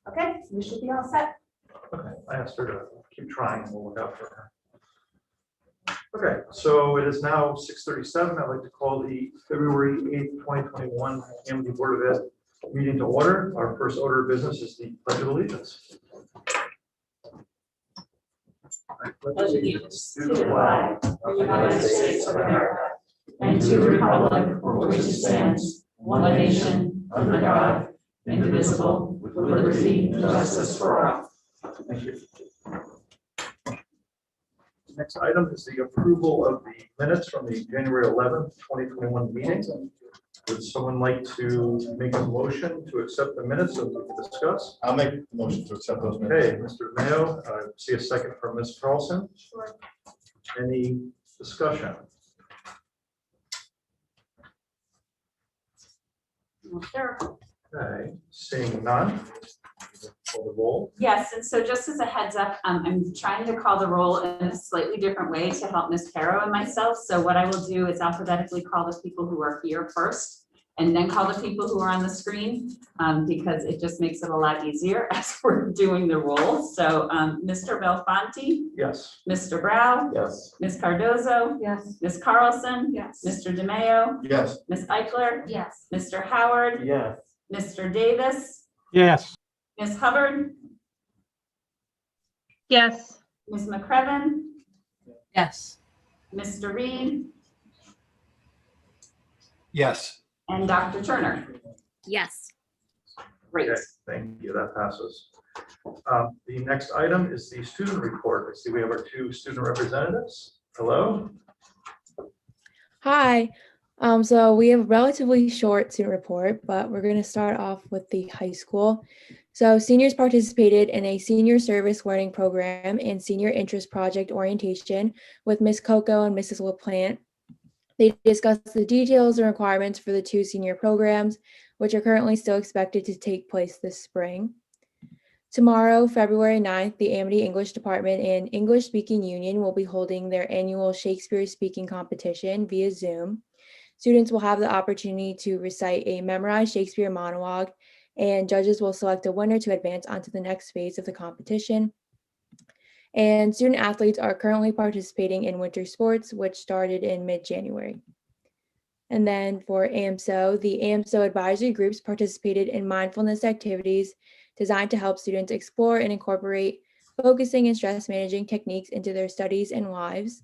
Okay, we should be all set. Okay, I asked her to keep trying and we'll look out for her. Okay, so it is now 6:37. I'd like to call the February 8th, 2021 Amity Board of Ed meeting to order. Our first order of business is the Pledge of Allegiance. I pledge allegiance to the flag of the United States of America and to the republic for which it stands, one nation, under God, indivisible, with liberty and justice for all. Thank you. Next item is the approval of the minutes from the January 11th, 2021 meeting. Would someone like to make a motion to accept the minutes so we can discuss? I'll make a motion to accept those minutes. Okay, Mr. Mayo, I see a second from Ms. Carlson. Sure. Any discussion? Sure. Okay, seeing none. Call the roll. Yes, and so just as a heads up, I'm trying to call the roll in a slightly different way to help Ms. Caro and myself. So what I will do is alphabetically call the people who are here first, and then call the people who are on the screen, because it just makes it a lot easier as we're doing the roll. So Mr. Belfanti, Yes. Mr. Brow, Yes. Ms. Cardozo, Yes. Ms. Carlson, Yes. Mr. DeMayo, Yes. Ms. Eichler, Yes. Mr. Howard, Yes. Mr. Davis, Yes. Ms. Hubbard, Yes. Ms. McCrevin, Yes. Mr. Reed, Yes. and Dr. Turner. Yes. Great. Okay, thank you. That passes. The next item is the student report. I see we have our two student representatives. Hello. Hi. So we have a relatively short student report, but we're going to start off with the high school. So seniors participated in a senior service learning program and senior interest project orientation with Ms. Coco and Mrs. LaPlante. They discussed the details and requirements for the two senior programs, which are currently still expected to take place this spring. Tomorrow, February 9th, the Amity English Department and English Speaking Union will be holding their annual Shakespeare speaking competition via Zoom. Students will have the opportunity to recite a memorized Shakespeare monologue, and judges will select a winner to advance onto the next phase of the competition. And student athletes are currently participating in winter sports, which started in mid-January. And then for AMSO, the AMSO advisory groups participated in mindfulness activities designed to help students explore and incorporate focusing and stress managing techniques into their studies and lives.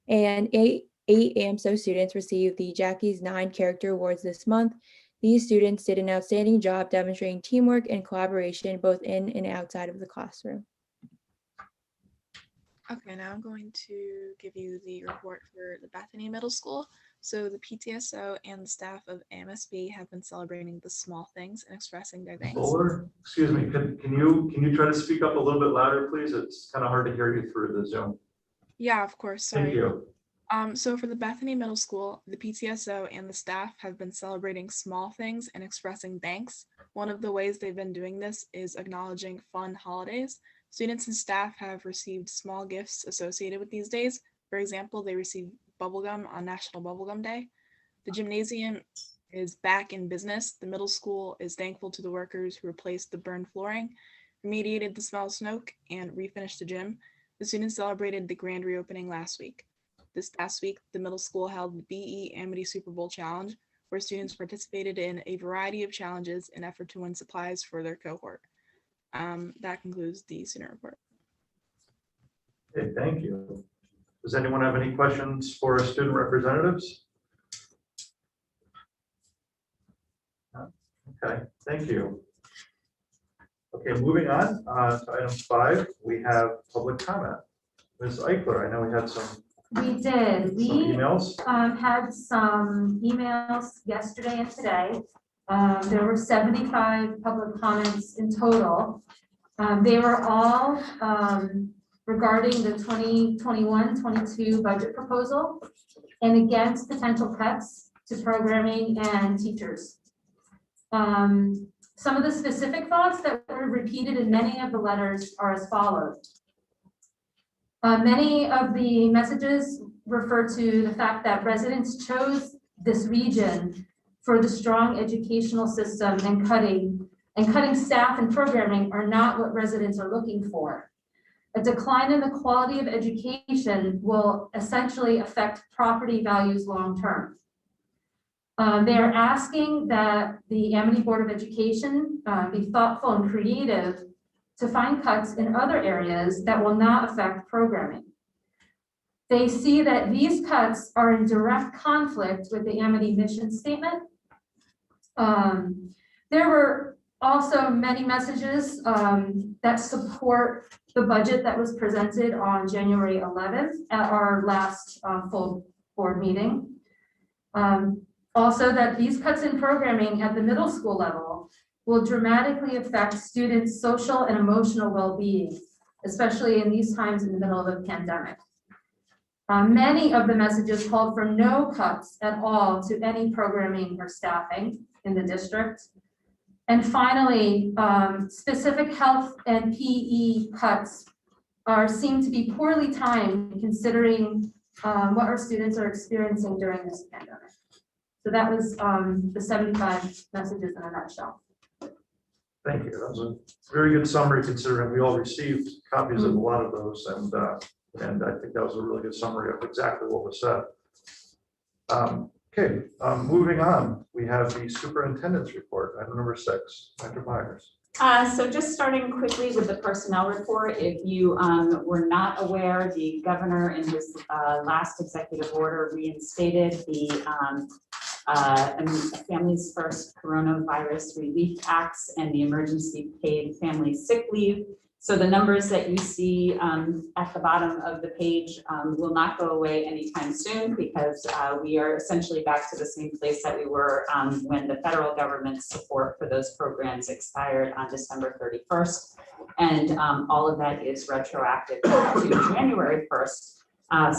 And eight AMSO students received the Jackie's 9 Character Awards this month. These students did an outstanding job demonstrating teamwork and collaboration both in and outside of the classroom. Okay, now I'm going to give you the report for the Bethany Middle School. So the PTSO and the staff of AMSB have been celebrating the small things and expressing their thanks. Bowler, excuse me, can you try to speak up a little bit louder, please? It's kind of hard to hear you through the Zoom. Yeah, of course. Sorry. Thank you. So for the Bethany Middle School, the PTSO and the staff have been celebrating small things and expressing thanks. One of the ways they've been doing this is acknowledging fun holidays. Students and staff have received small gifts associated with these days. For example, they received bubblegum on National Bubblegum Day. The gymnasium is back in business. The middle school is thankful to the workers who replaced the burned flooring, remediated the smell of smoke, and refinished the gym. The students celebrated the grand reopening last week. This past week, the middle school held the BE Amity Super Bowl Challenge, where students participated in a variety of challenges in effort to win supplies for their cohort. That concludes the student report. Okay, thank you. Does anyone have any questions for our student representatives? Okay, thank you. Okay, moving on to item 5, we have public comment. Ms. Eichler, I know we had some We did. We emails. had some emails yesterday and today. There were 75 public comments in total. They were all regarding the 2021-22 budget proposal. and against potential cuts to programming and teachers. Some of the specific thoughts that were repeated in many of the letters are as follows. Many of the messages refer to the fact that residents chose this region for the strong educational system, and cutting staff and programming are not what residents are looking for. A decline in the quality of education will essentially affect property values long-term. They are asking that the Amity Board of Education be thoughtful and creative to find cuts in other areas that will not affect programming. They see that these cuts are in direct conflict with the Amity mission statement. There were also many messages that support the budget that was presented on January 11th at our last full board meeting. Also, that these cuts in programming at the middle school level will dramatically affect students' social and emotional well-being, especially in these times in the middle of a pandemic. Many of the messages called for no cuts at all to any programming or staffing in the district. And finally, specific health and PE cuts seem to be poorly timed considering what our students are experiencing during this pandemic. So that was the 75 messages in a nutshell. Thank you. That was a very good summary considering we all received copies of a lot of those, and I think that was a really good summary of exactly what was said. Okay, moving on, we have the superintendent's report, item number 6, Dr. Myers. So just starting quickly with the personnel report, if you were not aware, the governor in his last executive order reinstated the Families First Coronavirus Relief Acts and the Emergency Paid Family Sick Leave. So the numbers that you see at the bottom of the page will not go away anytime soon, because we are essentially back to the same place that we were when the federal government's support for those programs expired on December 31st. And all of that is retroactive to January 1st.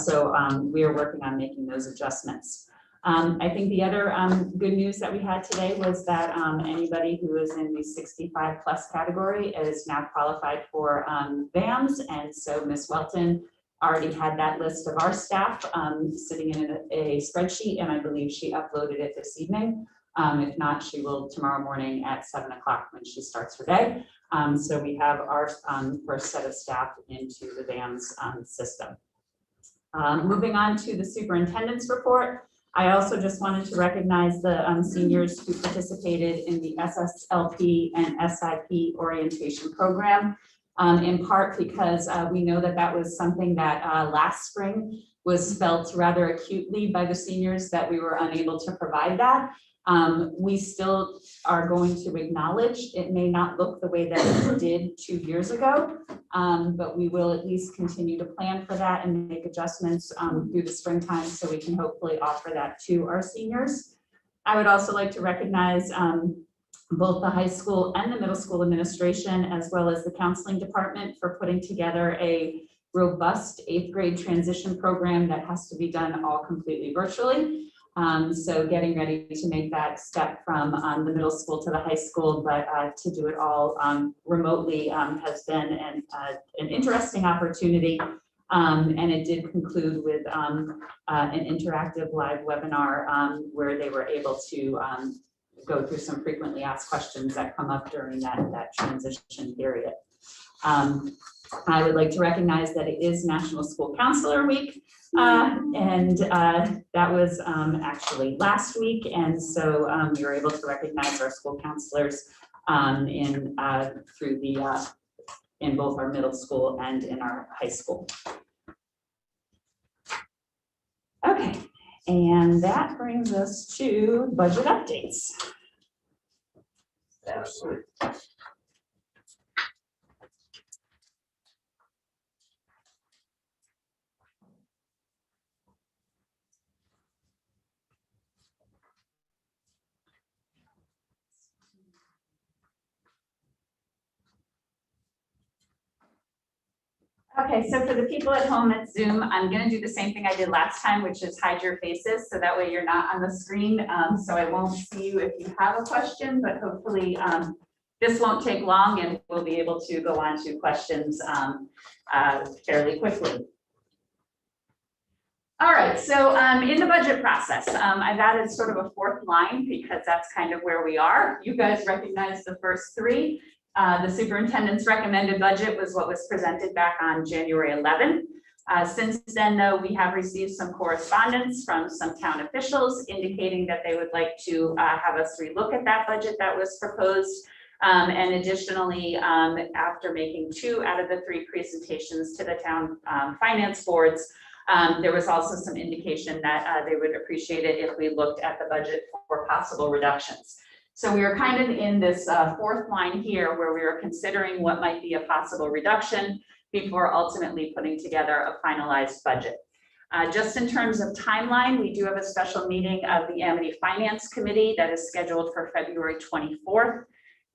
So we are working on making those adjustments. I think the other good news that we had today was that anybody who is in the 65 plus category is now qualified for VAMS. And so Ms. Welton already had that list of our staff sitting in a spreadsheet, and I believe she uploaded it this evening. If not, she will tomorrow morning at 7 o'clock when she starts her day. So we have our first set of staff into the VAMS system. Moving on to the superintendent's report. I also just wanted to recognize the seniors who participated in the SSLP and SIP orientation program, in part because we know that that was something that last spring was felt rather acutely by the seniors that we were unable to provide that. We still are going to acknowledge it may not look the way that it did 2 years ago, but we will at least continue to plan for that and make adjustments through the springtime so we can hopefully offer that to our seniors. I would also like to recognize both the high school and the middle school administration, as well as the counseling department, for putting together a robust 8th grade transition program that has to be done all completely virtually. So getting ready to make that step from the middle school to the high school, but to do it all remotely has been an interesting opportunity. And it did conclude with an interactive live webinar where they were able to go through some frequently asked questions that come up during that transition period. I would like to recognize that it is National School Counselor Week, and that was actually last week, and so we were able to recognize our school counselors in both our middle school and in our high school. Okay, and that brings us to budget updates. So, Okay, so for the people at home at Zoom, I'm gonna do the same thing I did last time, which is hide your faces, so that way you're not on the screen. So I won't see you if you have a question, but hopefully this won't take long and we'll be able to go on to questions fairly quickly. All right, so in the budget process, I've added sort of a fourth line because that's kind of where we are. You guys recognize the first three. The superintendent's recommended budget was what was presented back on January 11th. Since then, though, we have received some correspondence from some town officials indicating that they would like to have us relook at that budget that was proposed. And additionally, after making 2 out of the 3 presentations to the town finance boards, there was also some indication that they would appreciate it if we looked at the budget for possible reductions. So we are kind of in this fourth line here where we are considering what might be a possible reduction before ultimately putting together a finalized budget. Just in terms of timeline, we do have a special meeting of the Amity Finance Committee that is scheduled for February 24th.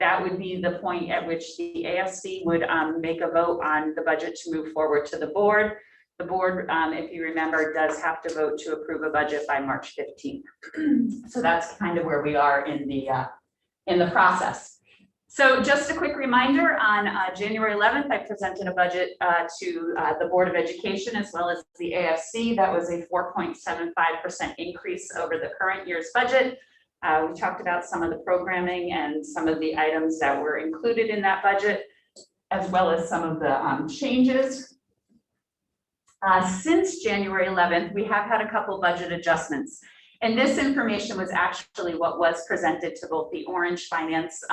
That would be the point at which the AFC would make a vote on the budget to move forward to the board. The board, if you remember, does have to vote to approve a budget by March 15th. So that's kind of where we are in the process. So just a quick reminder, on January 11th, I presented a budget to the Board of Education as well as the AFC. That was a 4.75% increase over the current year's budget. We talked about some of the programming and some of the items that were included in that budget, as well as some of the changes. Since January 11th, we have had a couple budget adjustments. And this information was actually what was presented to both the Orange Finance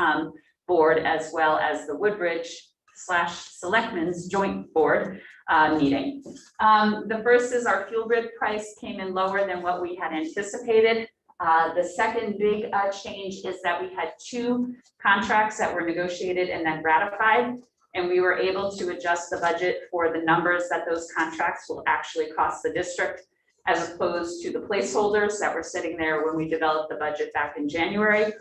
Board as well as the Woodbridge/Selectmen's Joint Board meeting. The first is our fuel grid price came in lower than what we had anticipated. The second big change is that we had 2 contracts that were negotiated and then ratified. And we were able to adjust the budget for the numbers that those contracts will actually cost the district, as opposed to the placeholders that were sitting there when we developed the budget back in January.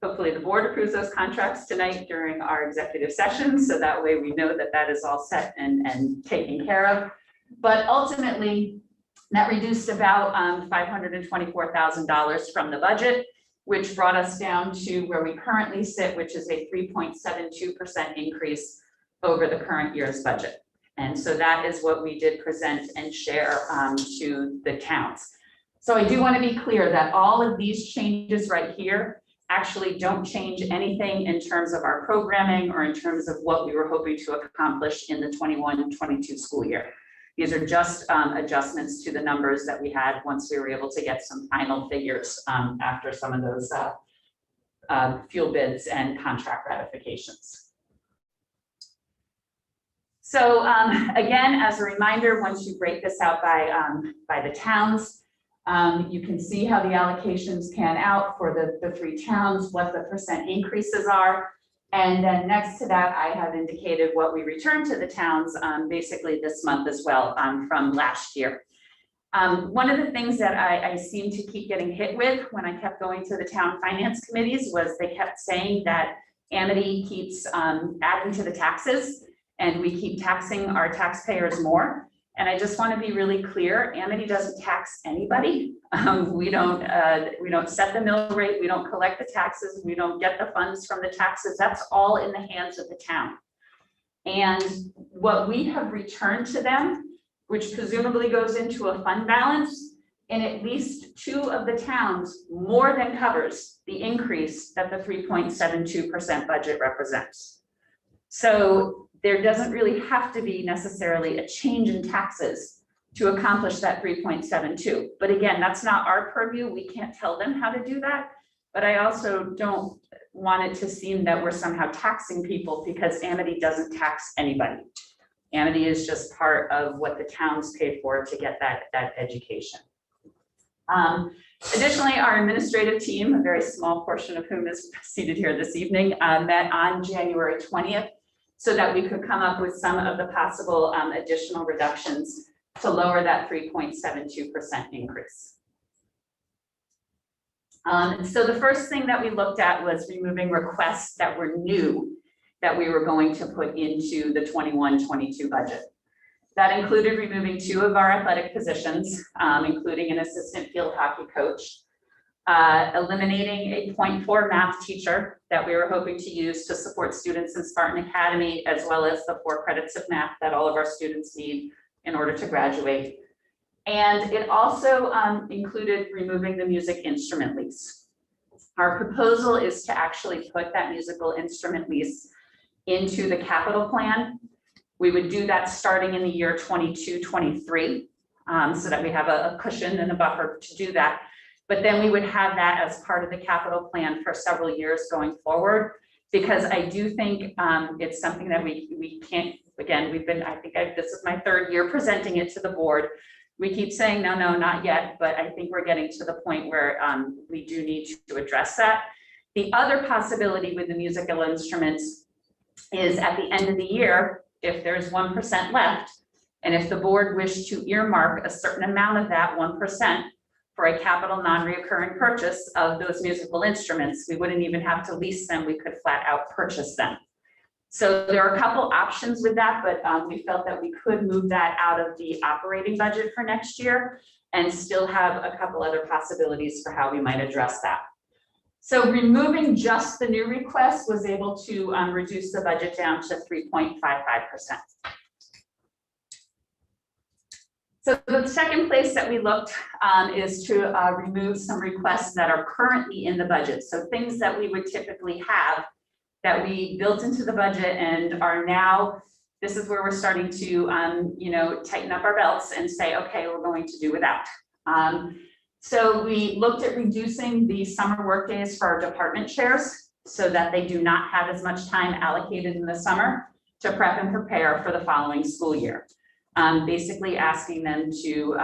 Hopefully the board approves those contracts tonight during our executive session, so that way we know that that is all set and taken care of. But ultimately, that reduced about $524,000 from the budget, which brought us down to where we currently sit, which is a 3.72% increase over the current year's budget. And so that is what we did present and share to the towns. So I do want to be clear that all of these changes right here actually don't change anything in terms of our programming or in terms of what we were hoping to accomplish in the 21-22 school year. These are just adjustments to the numbers that we had once we were able to get some final figures after some of those fuel bids and contract ratifications. So again, as a reminder, once you break this out by the towns, you can see how the allocations pan out for the 3 towns, what the % increases are. And then next to that, I have indicated what we returned to the towns basically this month as well from last year. One of the things that I seem to keep getting hit with when I kept going to the town finance committees was they kept saying that Amity keeps adding to the taxes and we keep taxing our taxpayers more. And I just want to be really clear, Amity doesn't tax anybody. We don't set the mill rate, we don't collect the taxes, we don't get the funds from the taxes. That's all in the hands of the town. And what we have returned to them, which presumably goes into a fund balance, in at least 2 of the towns, more than covers the increase that the 3.72% budget represents. So there doesn't really have to be necessarily a change in taxes to accomplish that 3.72. But again, that's not our purview. We can't tell them how to do that. But I also don't want it to seem that we're somehow taxing people because Amity doesn't tax anybody. Amity is just part of what the towns pay for to get that education. Additionally, our administrative team, a very small portion of whom is seated here this evening, met on January 20th so that we could come up with some of the possible additional reductions to lower that 3.72% increase. So the first thing that we looked at was removing requests that were new that we were going to put into the 21-22 budget. That included removing 2 of our athletic positions, including an assistant field hockey coach, eliminating a 0.4 math teacher that we were hoping to use to support students in Spartan Academy, as well as the 4 credits of math that all of our students need in order to graduate. And it also included removing the music instrument lease. Our proposal is to actually put that musical instrument lease into the capital plan. We would do that starting in the year 22-23, so that we have a cushion and a buffer to do that. But then we would have that as part of the capital plan for several years going forward, because I do think it's something that we can't, again, this is my 3rd year presenting it to the board. We keep saying, no, not yet, but I think we're getting to the point where we do need to address that. The other possibility with the musical instruments is at the end of the year, if there's 1% left, and if the board wished to earmark a certain amount of that 1% for a capital non-reoccurring purchase of those musical instruments, we wouldn't even have to lease them, we could flat out purchase them. So there are a couple options with that, but we felt that we could move that out of the operating budget for next year and still have a couple other possibilities for how we might address that. So removing just the new request was able to reduce the budget down to 3.55%. So the second place that we looked is to remove some requests that are currently in the budget. So things that we would typically have that we built into the budget and are now, this is where we're starting to tighten up our belts and say, okay, we're going to do without. So we looked at reducing the summer work days for our department chairs so that they do not have as much time allocated in the summer to prep and prepare for the following school year. Basically asking them to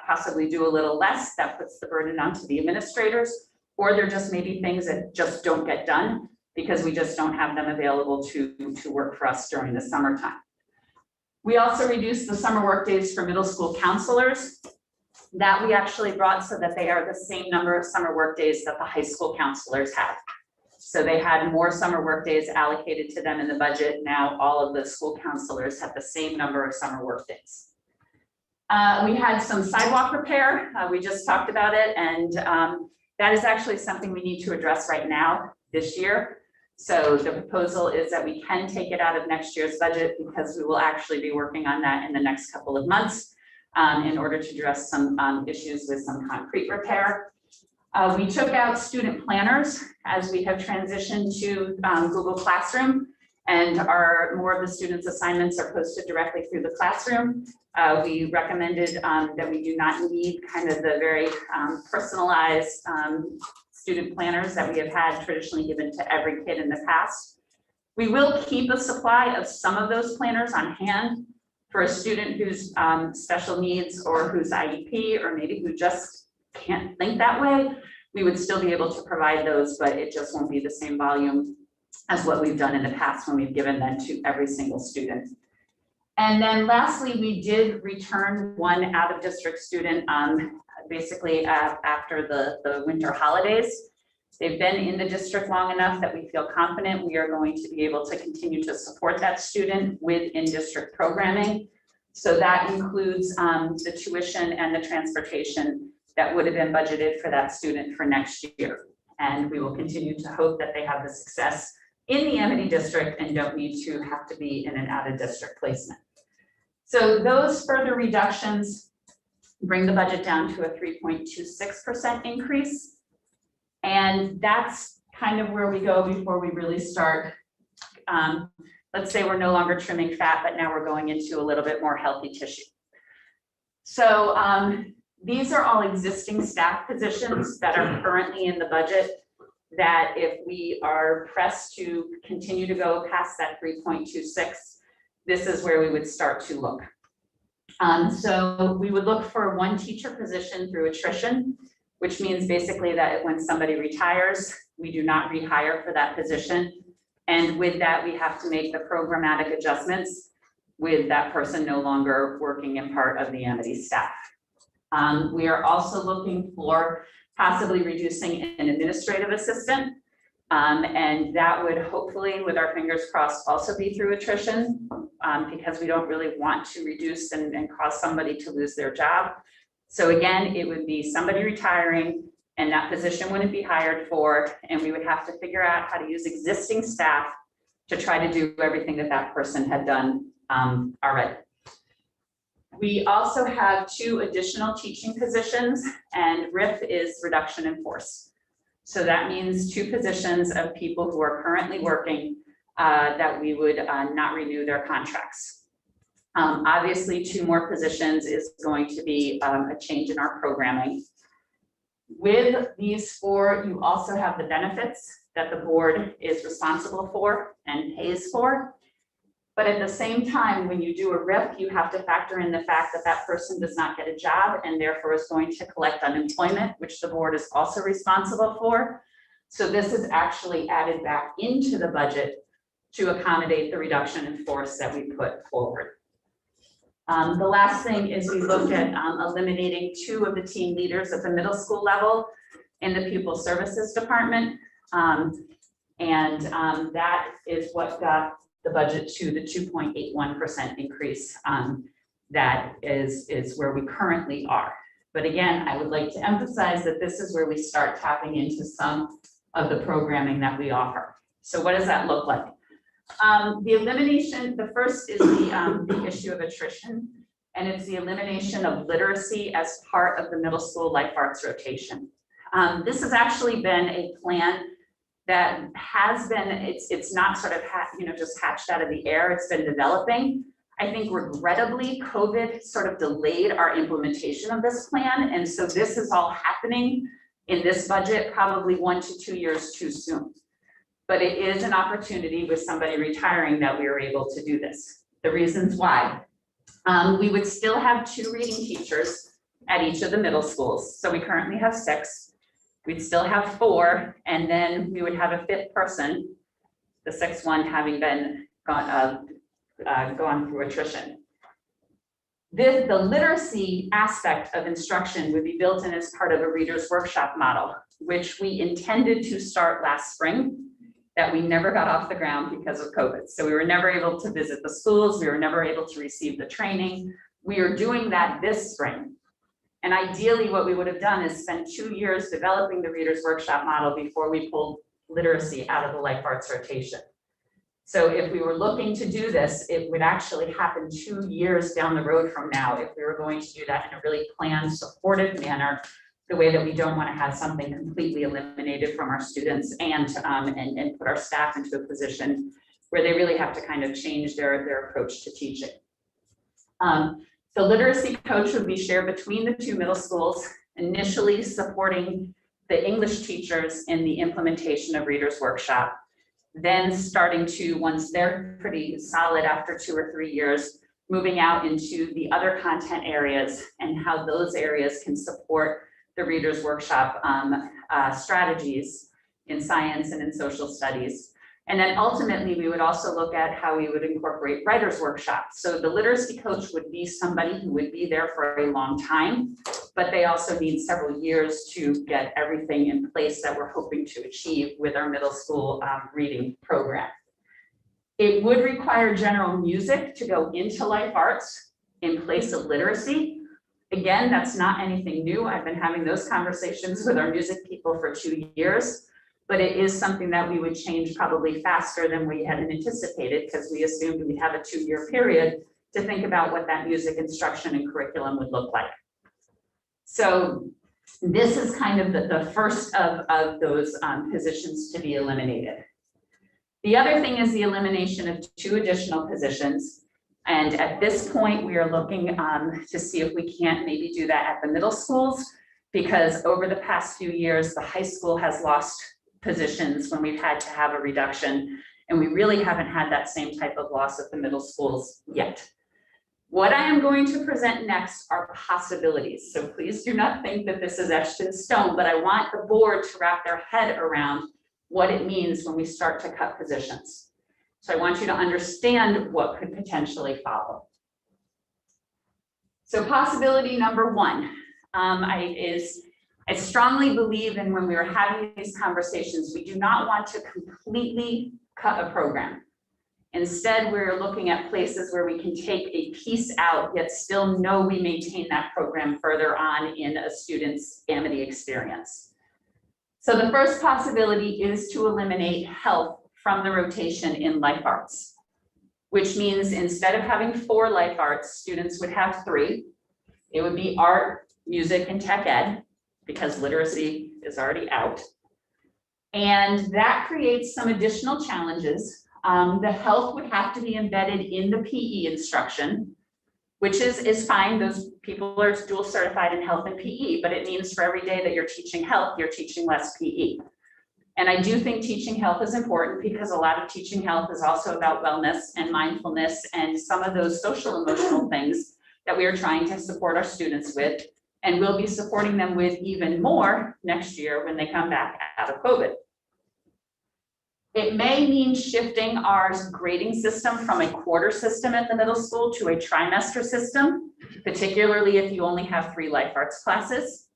possibly do a little less. That puts the burden onto the administrators, or there just may be things that just don't get done because we just don't have them available to work for us during the summertime. We also reduced the summer work days for middle school counselors. That we actually brought so that they are the same number of summer work days that the high school counselors have. So they had more summer work days allocated to them in the budget. Now all of the school counselors have the same number of summer work days. We had some sidewalk repair. We just talked about it, and that is actually something we need to address right now this year. So the proposal is that we can take it out of next year's budget because we will actually be working on that in the next couple of months in order to address some issues with some concrete repair. We took out student planners as we have transitioned to Google Classroom, and more of the students' assignments are posted directly through the classroom. We recommended that we do not need kind of the very personalized student planners that we have had traditionally given to every kid in the past. We will keep a supply of some of those planners on hand for a student who's special needs or who's IEP, or maybe who just can't think that way. We would still be able to provide those, but it just won't be the same volume as what we've done in the past when we've given them to every single student. And then lastly, we did return one out of district student basically after the winter holidays. They've been in the district long enough that we feel confident we are going to be able to continue to support that student with in-district programming. So that includes the tuition and the transportation that would have been budgeted for that student for next year. And we will continue to hope that they have the success in the Amity district and don't need to have to be in an out-of-district placement. So those further reductions bring the budget down to a 3.26% increase. And that's kind of where we go before we really start. Let's say we're no longer trimming fat, but now we're going into a little bit more healthy tissue. So these are all existing staff positions that are currently in the budget that if we are pressed to continue to go past that 3.26, this is where we would start to look. So we would look for one teacher position through attrition, which means basically that when somebody retires, we do not rehire for that position. And with that, we have to make the programmatic adjustments with that person no longer working in part of the Amity staff. We are also looking for possibly reducing an administrative assistant. And that would hopefully, with our fingers crossed, also be through attrition, because we don't really want to reduce and cause somebody to lose their job. So again, it would be somebody retiring and that position wouldn't be hired for, and we would have to figure out how to use existing staff to try to do everything that that person had done already. We also have 2 additional teaching positions, and RIF is reduction in force. So that means 2 positions of people who are currently working that we would not renew their contracts. Obviously, 2 more positions is going to be a change in our programming. With these 4, you also have the benefits that the board is responsible for and pays for. But at the same time, when you do a RIF, you have to factor in the fact that that person does not get a job and therefore is going to collect unemployment, which the board is also responsible for. So this is actually added back into the budget to accommodate the reduction in force that we put forward. The last thing is we looked at eliminating 2 of the team leaders at the middle school level in the pupil services department. That is what got the budget to the 2.81% increase. That is where we currently are. But again, I would like to emphasize that this is where we start tapping into some of the programming that we offer. So what does that look like? The elimination, the first is the issue of attrition, and it's the elimination of literacy as part of the middle school life arts rotation. This has actually been a plan that has been, it's not sort of just hatched out of the air, it's been developing. I think regrettably, COVID sort of delayed our implementation of this plan, and so this is all happening in this budget probably 1 to 2 years too soon. But it is an opportunity with somebody retiring that we are able to do this. The reasons why. We would still have 2 reading teachers at each of the middle schools. So we currently have 6. We'd still have 4, and then we would have a 5th person, the 6th one having been gone through attrition. The literacy aspect of instruction would be built in as part of a reader's workshop model, which we intended to start last spring, that we never got off the ground because of COVID. So we were never able to visit the schools. We were never able to receive the training. We are doing that this spring. And ideally what we would have done is spend 2 years developing the reader's workshop model before we pulled literacy out of the life arts rotation. So if we were looking to do this, it would actually happen 2 years down the road from now if we were going to do that in a really planned, supportive manner, the way that we don't want to have something completely eliminated from our students and put our staff into a position where they really have to kind of change their approach to teaching. The literacy coach would be shared between the 2 middle schools, initially supporting the English teachers in the implementation of Reader's Workshop, then starting to, once they're pretty solid after 2 or 3 years, moving out into the other content areas and how those areas can support the Reader's Workshop strategies in science and in social studies. And then ultimately, we would also look at how we would incorporate writer's workshops. So the literacy coach would be somebody who would be there for a long time, but they also need several years to get everything in place that we're hoping to achieve with our middle school reading program. It would require general music to go into life arts in place of literacy. Again, that's not anything new. I've been having those conversations with our music people for 2 years. But it is something that we would change probably faster than we had anticipated because we assumed we'd have a 2-year period to think about what that music instruction and curriculum would look like. So this is kind of the first of those positions to be eliminated. The other thing is the elimination of 2 additional positions. And at this point, we are looking to see if we can't maybe do that at the middle schools, because over the past few years, the high school has lost positions when we've had to have a reduction, and we really haven't had that same type of loss at the middle schools yet. What I am going to present next are possibilities. So please do not think that this is etched in stone, but I want the board to wrap their head around what it means when we start to cut positions. So I want you to understand what could potentially follow. So possibility number 1 is I strongly believe in when we were having these conversations, we do not want to completely cut a program. Instead, we're looking at places where we can take a piece out, yet still know we maintain that program further on in a student's Amity experience. So the first possibility is to eliminate health from the rotation in life arts, which means instead of having 4 life arts, students would have 3. It would be art, music, and tech ed, because literacy is already out. And that creates some additional challenges. The health would have to be embedded in the PE instruction, which is fine. Those people are dual certified in health and PE, but it means for every day that you're teaching health, you're teaching less PE. And I do think teaching health is important because a lot of teaching health is also about wellness and mindfulness and some of those social emotional things that we are trying to support our students with, and we'll be supporting them with even more next year when they come back out of COVID. It may mean shifting our grading system from a quarter system at the middle school to a trimester system, particularly if you only have 3 life arts classes.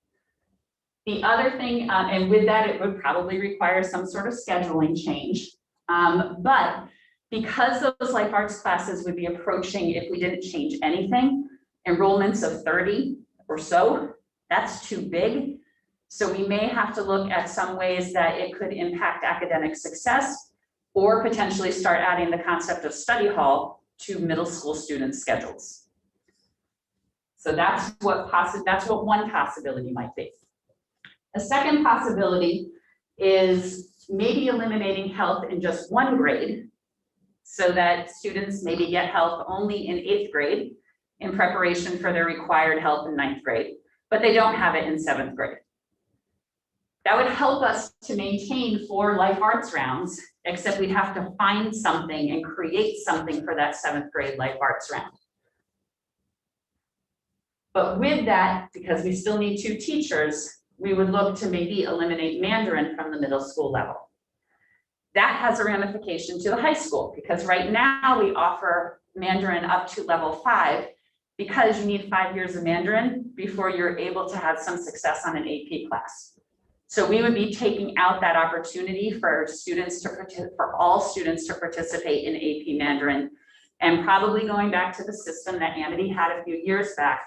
The other thing, and with that, it would probably require some sort of scheduling change. But because those life arts classes would be approaching, if we didn't change anything, enrollments of 30 or so, that's too big. So we may have to look at some ways that it could impact academic success or potentially start adding the concept of study hall to middle school students' schedules. So that's what one possibility might be. A second possibility is maybe eliminating health in just 1 grade so that students maybe get health only in 8th grade in preparation for their required health in 9th grade, but they don't have it in 7th grade. That would help us to maintain 4 life arts rounds, except we'd have to find something and create something for that 7th grade life arts round. But with that, because we still need 2 teachers, we would look to maybe eliminate Mandarin from the middle school level. That has a ramification to the high school, because right now we offer Mandarin up to level 5 because you need 5 years of Mandarin before you're able to have some success on an AP class. So we would be taking out that opportunity for students for all students to participate in AP Mandarin, and probably going back to the system that Amity had a few years back,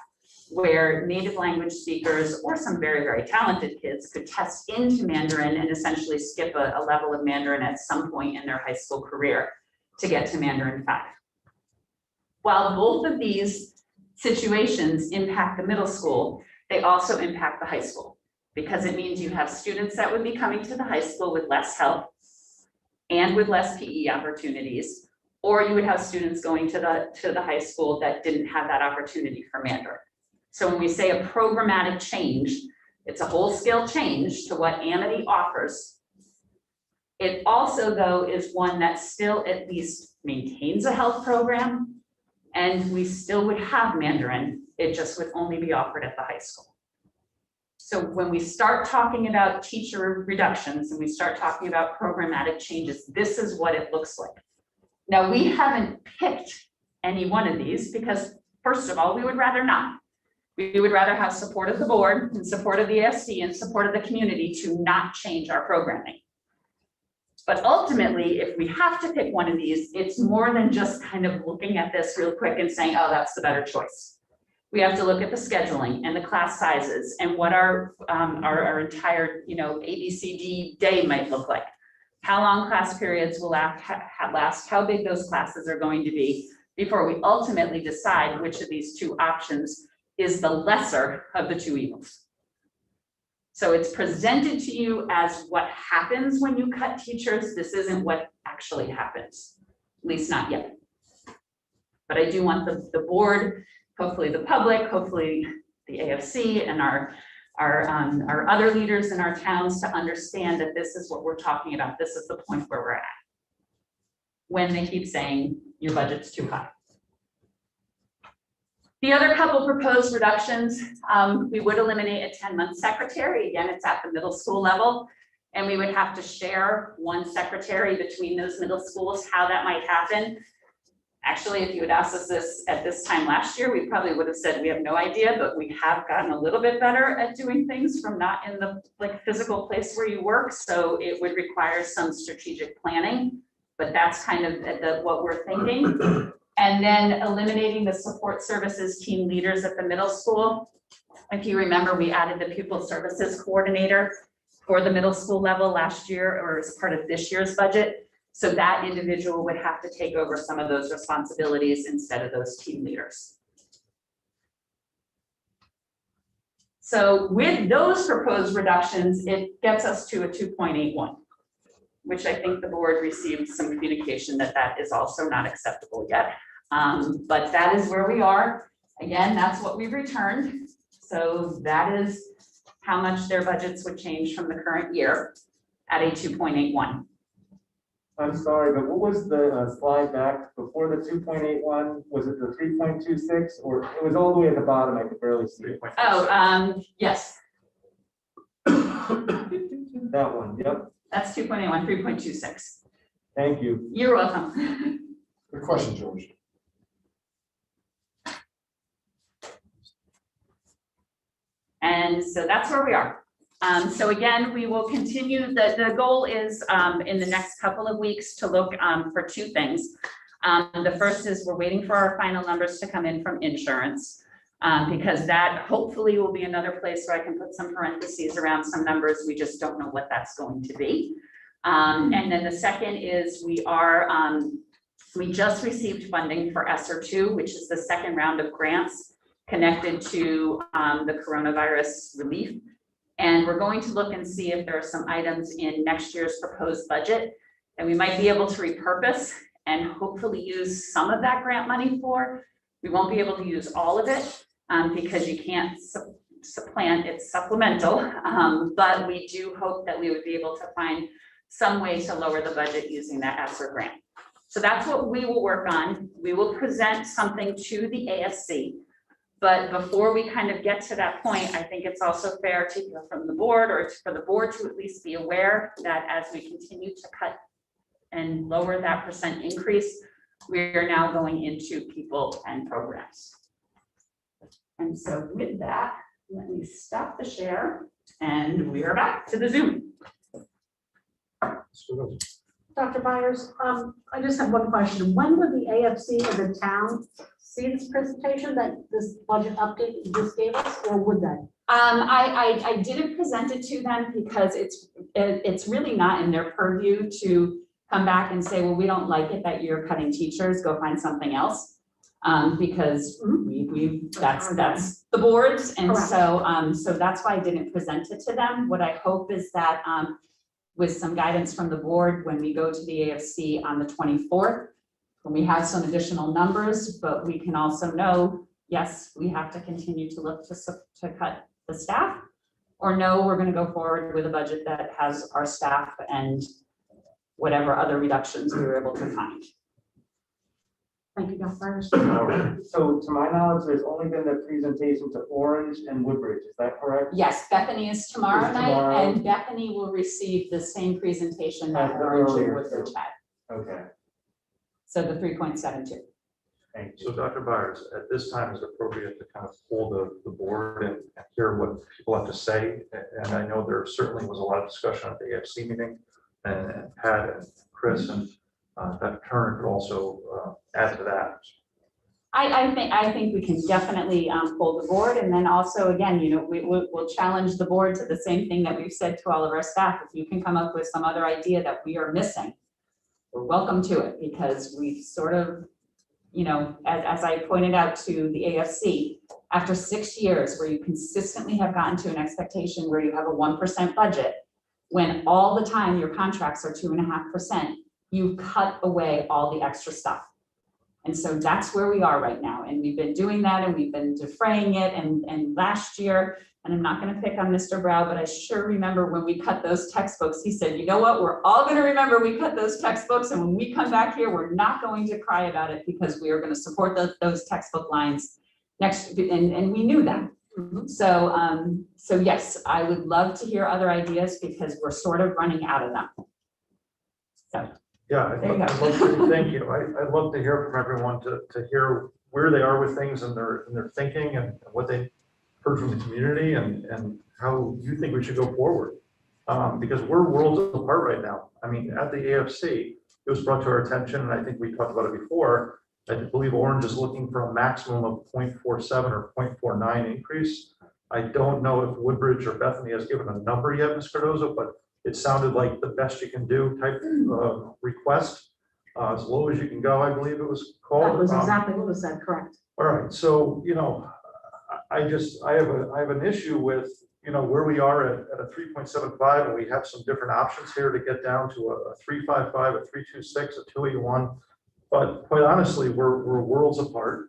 where native language speakers or some very, very talented kids could test into Mandarin and essentially skip a level of Mandarin at some point in their high school career to get to Mandarin 5. While both of these situations impact the middle school, they also impact the high school, because it means you have students that would be coming to the high school with less help and with less PE opportunities, or you would have students going to the high school that didn't have that opportunity for Mandarin. So when we say a programmatic change, it's a whole scale change to what Amity offers. It also, though, is one that still at least maintains a health program, and we still would have Mandarin. It just would only be offered at the high school. So when we start talking about teacher reductions and we start talking about programmatic changes, this is what it looks like. Now, we haven't picked any one of these because, first of all, we would rather not. We would rather have support of the board and support of the ASD and support of the community to not change our programming. But ultimately, if we have to pick one of these, it's more than just kind of looking at this real quick and saying, oh, that's the better choice. We have to look at the scheduling and the class sizes and what our entire, ABCD day might look like. How long class periods will last, how big those classes are going to be before we ultimately decide which of these 2 options is the lesser of the 2 evils. So it's presented to you as what happens when you cut teachers. This isn't what actually happens, at least not yet. But I do want the board, hopefully the public, hopefully the AFC and our other leaders in our towns to understand that this is what we're talking about. This is the point where we're at when they keep saying your budget's too high. The other couple proposed reductions, we would eliminate a 10-month secretary. Again, it's at the middle school level, and we would have to share one secretary between those middle schools. How that might happen, Actually, if you had asked us this at this time last year, we probably would have said we have no idea, but we have gotten a little bit better at doing things from not in the like physical place where you work. So it would require some strategic planning, but that's kind of what we're thinking. And then eliminating the support services team leaders at the middle school. If you remember, we added the pupil services coordinator for the middle school level last year, or as part of this year's budget. So that individual would have to take over some of those responsibilities instead of those team leaders. So with those proposed reductions, it gets us to a 2.81, which I think the board received some communication that that is also not acceptable yet. But that is where we are. Again, that's what we've returned. So that is how much their budgets would change from the current year at a 2.81. I'm sorry, but what was the slide back before the 2.81? Was it the 3.26 or it was all the way at the bottom? I could barely see it. Oh, yes, That one, yep. that's 2.81, 3.26. Thank you. You're welcome. Good question, George. And so that's where we are. So again, we will continue, the goal is in the next couple of weeks to look for two things. The first is we're waiting for our final numbers to come in from insurance, because that hopefully will be another place where I can put some parentheses around some numbers. We just don't know what that's going to be. And then the second is we just received funding for ESSER 2, which is the second round of grants connected to the coronavirus relief. And we're going to look and see if there are some items in next year's proposed budget that we might be able to repurpose and hopefully use some of that grant money for. We won't be able to use all of it because you can't supplant, it's supplemental. But we do hope that we would be able to find some way to lower the budget using that ESSER grant. So that's what we will work on. We will present something to the AFC. But before we kind of get to that point, I think it's also fair to hear from the board, or for the board to at least be aware that as we continue to cut and lower that percent increase, we are now going into people and programs. And so with that, let me stop the share and we are back to the Zoom. Dr. Byers, I just have one question. When would the AFC or the town see this presentation, that this budget update you just gave us, or would they? I didn't present it to them because it's really not in their purview to come back and say, well, we don't like it that you're cutting teachers, go find something else. Because that's the boards, and so that's why I didn't present it to them. What I hope is that with some guidance from the board, when we go to the AFC on the 24th, when we have some additional numbers, but we can also know, yes, we have to continue to look to cut the staff, or no, we're going to go forward with a budget that has our staff and whatever other reductions we were able to find. Thank you, Dr. Byers. So to my knowledge, there's only been the presentation to Orange and Woodbridge. Is that correct? Yes, Bethany is tomorrow Is night, tomorrow. and Bethany will receive the same presentation that As the Orange and earlier Woodbridge two. had. Okay, So the 3.72. thank you. So Dr. Byers, at this time is it appropriate to kind of pull the board and hear what people have to say. And I know there certainly was a lot of discussion at the AFC meeting, and Pat and Chris and Dr. Turner could also add to that. I think we can definitely pull the board, and then also, again, we'll challenge the board to the same thing that we've said to all of our staff. If you can come up with some other idea that we are missing, we're welcome to it, because we've sort of, as I pointed out to the AFC, after 6 years where you consistently have gotten to an expectation where you have a 1% budget, when all the time your contracts are 2.5%, you cut away all the extra stuff. And so that's where we are right now. And we've been doing that, and we've been defraying it. And last year, and I'm not going to pick on Mr. Brow, but I sure remember when we cut those textbooks, he said, you know what, we're all going to remember we cut those textbooks. And when we come back here, we're not going to cry about it, because we are going to support those textbook lines next. And we knew that. So yes, I would love to hear other ideas, because we're sort of running out of them. So. Yeah, There you go. I'd love to, thank you. I'd love to hear from everyone to hear where they are with things and their thinking and what they heard from the community and how you think we should go forward. Because we're worlds apart right now. I mean, at the AFC, it was brought to our attention, and I think we talked about it before. I believe Orange is looking for a maximum of 0.47 or 0.49 increase. I don't know if Woodbridge or Bethany has given a number yet, Ms. Cardozo, but it sounded like the best you can do type of request, as low as you can go, I believe it was called. That was exactly what was said, correct. All right, so, I have an issue with, where we are at a 3.75, and we have some different options here to get down to a 3.55, a 3.26, a 2.81. But quite honestly, we're worlds apart.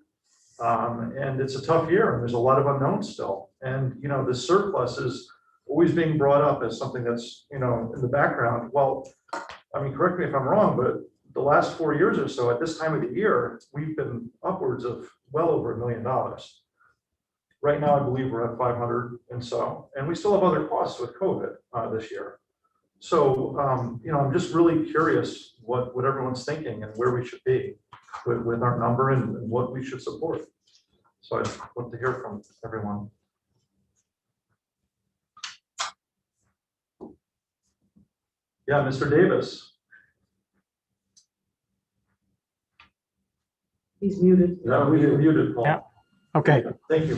And it's a tough year, and there's a lot of unknowns still. And, the surplus is always being brought up as something that's, in the background. Well, I mean, correct me if I'm wrong, but the last 4 years or so, at this time of the year, we've been upwards of well over $1 million. Right now, I believe we're at 500 and so, and we still have other costs with COVID this year. So, I'm just really curious what everyone's thinking and where we should be with our number and what we should support. So I'd love to hear from everyone. Yeah, Mr. Davis. He's muted. Yeah, we muted Paul. Yeah. Okay. Thank you.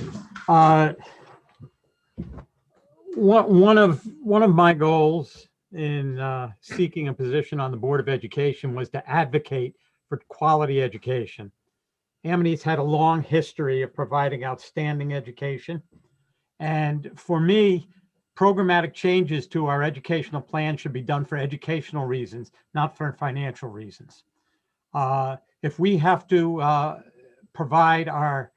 One of my goals in seeking a position on the Board of Education was to advocate for quality education. Amity's had a long history of providing outstanding education. And for me, programmatic changes to our educational plan should be done for educational reasons, not for financial reasons. If we have to provide our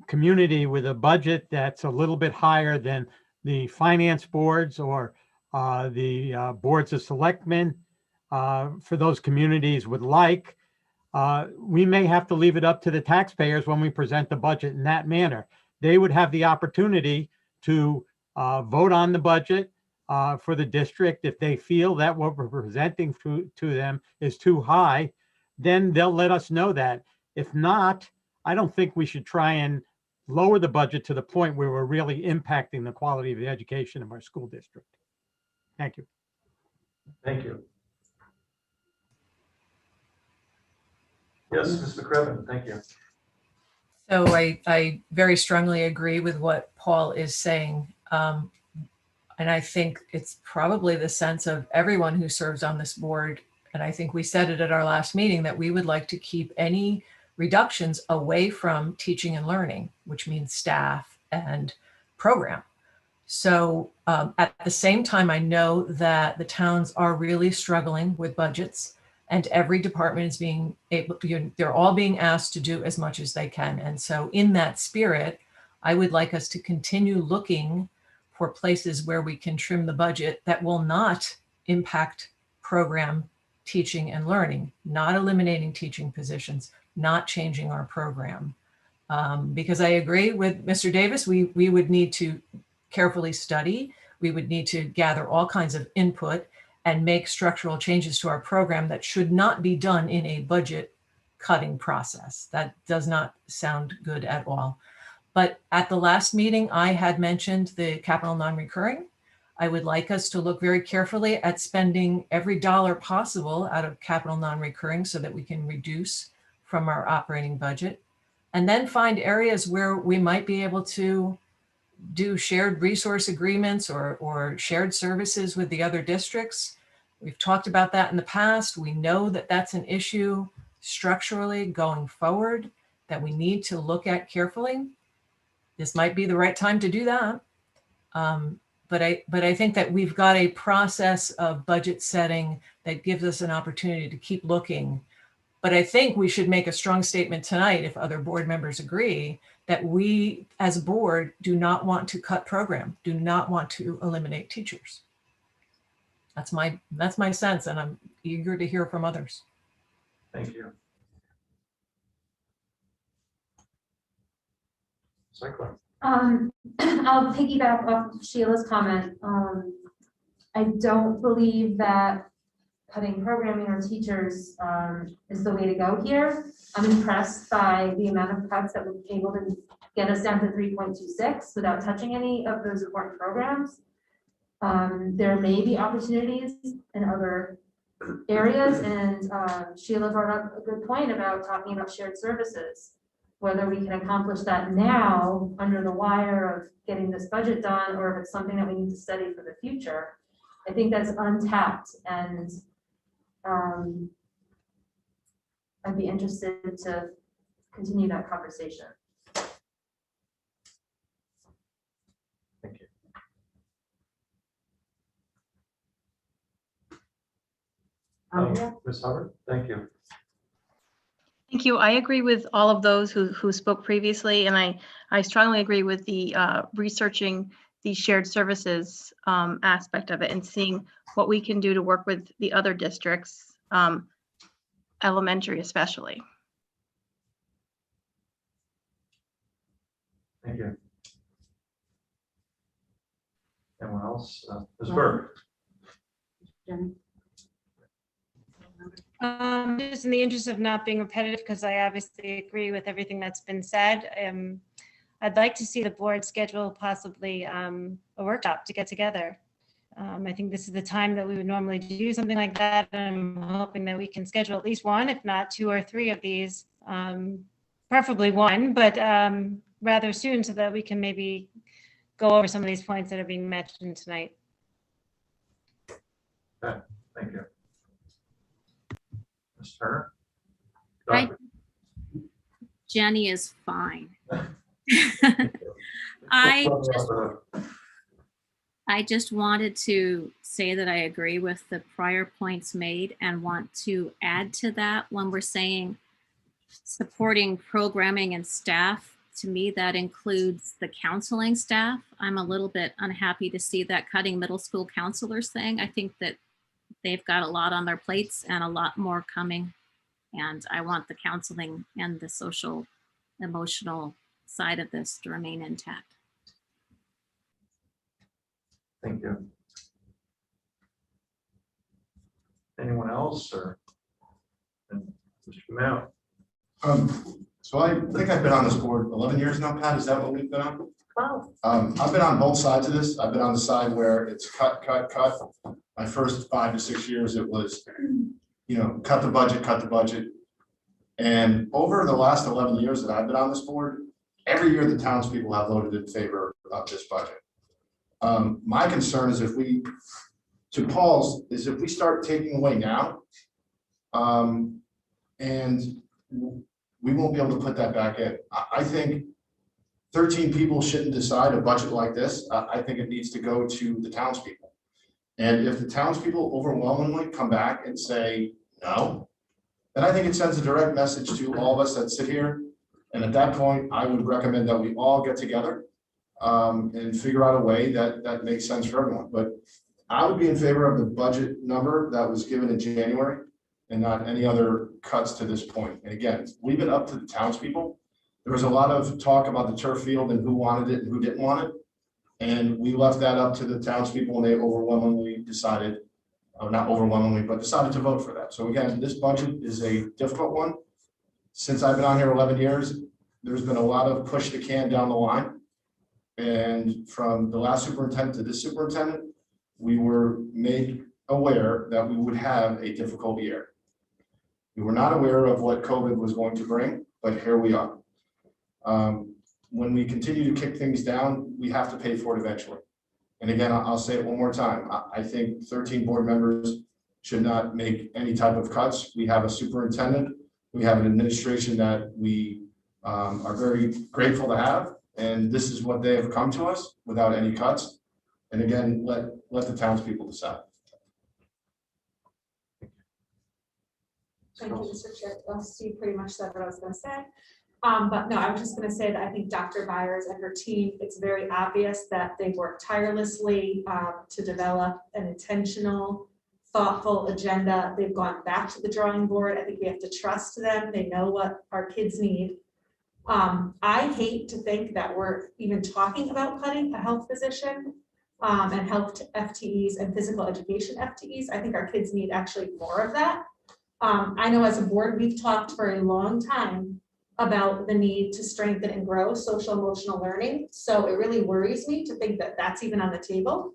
community with a budget that's a little bit higher than the finance boards or the boards of selectmen for those communities would like, we may have to leave it up to the taxpayers when we present the budget in that manner. They would have the opportunity to vote on the budget for the district. If they feel that what we're presenting to them is too high, then they'll let us know that. If not, I don't think we should try and lower the budget to the point where we're really impacting the quality of the education of our school district. Thank you. Thank you. Yes, Mr. McCrevin, thank you. So I very strongly agree with what Paul is saying. And I think it's probably the sense of everyone who serves on this board. And I think we said it at our last meeting that we would like to keep any reductions away from teaching and learning, which means staff and program. So at the same time, I know that the towns are really struggling with budgets, and every department is being able to, they're all being asked to do as much as they can. And so in that spirit, I would like us to continue looking for places where we can trim the budget that will not impact program teaching and learning, not eliminating teaching positions, not changing our program. Because I agree with Mr. Davis, we would need to carefully study, we would need to gather all kinds of input and make structural changes to our program that should not be done in a budget cutting process. That does not sound good at all. But at the last meeting, I had mentioned the capital non-recurring. I would like us to look very carefully at spending every dollar possible out of capital non-recurring so that we can reduce from our operating budget, and then find areas where we might be able to do shared resource agreements or shared services with the other districts. We've talked about that in the past. We know that that's an issue structurally going forward that we need to look at carefully. This might be the right time to do that. But I think that we've got a process of budget setting that gives us an opportunity to keep looking. But I think we should make a strong statement tonight, if other board members agree, that we as a board do not want to cut program, do not want to eliminate teachers. That's my sense, and I'm eager to hear from others. Thank you. Cycling. I'll piggyback off Sheila's comment. I don't believe that cutting programming or teachers is the way to go here. I'm impressed by the amount of cuts that we're able to get us down to 3.26 without touching any of those important programs. There may be opportunities in other areas, and Sheila brought up a good point about talking about shared services. Whether we can accomplish that now under the wire of getting this budget done, or if it's something that we need to study for the future. I think that's untapped, and I'd be interested to continue that conversation. Thank you. Ms. Hubbard, thank you. Thank you. I agree with all of those who spoke previously, and I strongly agree with the researching the shared services aspect of it and seeing what we can do to work with the other districts, elementary especially. Thank you. Anyone else? Ms. Burke? Jenny? Just in the interest of not being repetitive, because I obviously agree with everything that's been said, I'd like to see the board schedule possibly a workshop to get together. I think this is the time that we would normally do something like that. I'm hoping that we can schedule at least one, if not 2 or 3 of these, preferably one, but rather soon, so that we can maybe go over some of these points that are being mentioned tonight. Okay, thank you. Ms. Turner? Hi. Dr. Jenny is fine. I just wanted to say that I agree with the prior points made and want to add to that when we're saying supporting programming and staff. To me, that includes the counseling staff. I'm a little bit unhappy to see that cutting middle school counselors thing. I think that they've got a lot on their plates and a lot more coming. And I want the counseling and the social, emotional side of this to remain intact. Thank you. Anyone else, or? And Mr. Mount? So I think I've been on this board 11 years now, Pat, is that what we've been on? Wow. I've been on both sides of this. I've been on the side where it's cut. My first 5 to 6 years, it was, cut the budget. And over the last 11 years that I've been on this board, every year the townspeople have voted in favor of this budget. My concern is if we start taking away now, and we won't be able to put that back in. I think 13 people shouldn't decide a budget like this. I think it needs to go to the townspeople. And if the townspeople overwhelmingly come back and say no, then I think it sends a direct message to all of us that sit here. And at that point, I would recommend that we all get together and figure out a way that makes sense for everyone. But I would be in favor of the budget number that was given in January and not any other cuts to this point. And again, leave it up to the townspeople. There was a lot of talk about the turf field and who wanted it and who didn't want it. And we left that up to the townspeople, and they overwhelmingly decided, not overwhelmingly, but decided to vote for that. So again, this budget is a difficult one. Since I've been on here 11 years, there's been a lot of push the can down the line. And from the last superintendent to this superintendent, we were made aware that we would have a difficult year. We were not aware of what COVID was going to bring, but here we are. When we continue to kick things down, we have to pay for it eventually. And again, I'll say it one more time. I think 13 board members should not make any type of cuts. We have a superintendent. We have an administration that we are very grateful to have. And this is what they have come to us without any cuts. And again, let the townspeople decide. Thank you, Mr. Chair. Steve pretty much said what I was going to say. But no, I was just going to say that I think Dr. Byers and her team, it's very obvious that they worked tirelessly to develop an intentional, thoughtful agenda. They've gone back to the drawing board. I think we have to trust them. They know what our kids need. I hate to think that we're even talking about cutting a health position and health FTEs and physical education FTEs. I think our kids need actually more of that. I know as a board, we've talked for a long time about the need to strengthen and grow social emotional learning. So it really worries me to think that that's even on the table.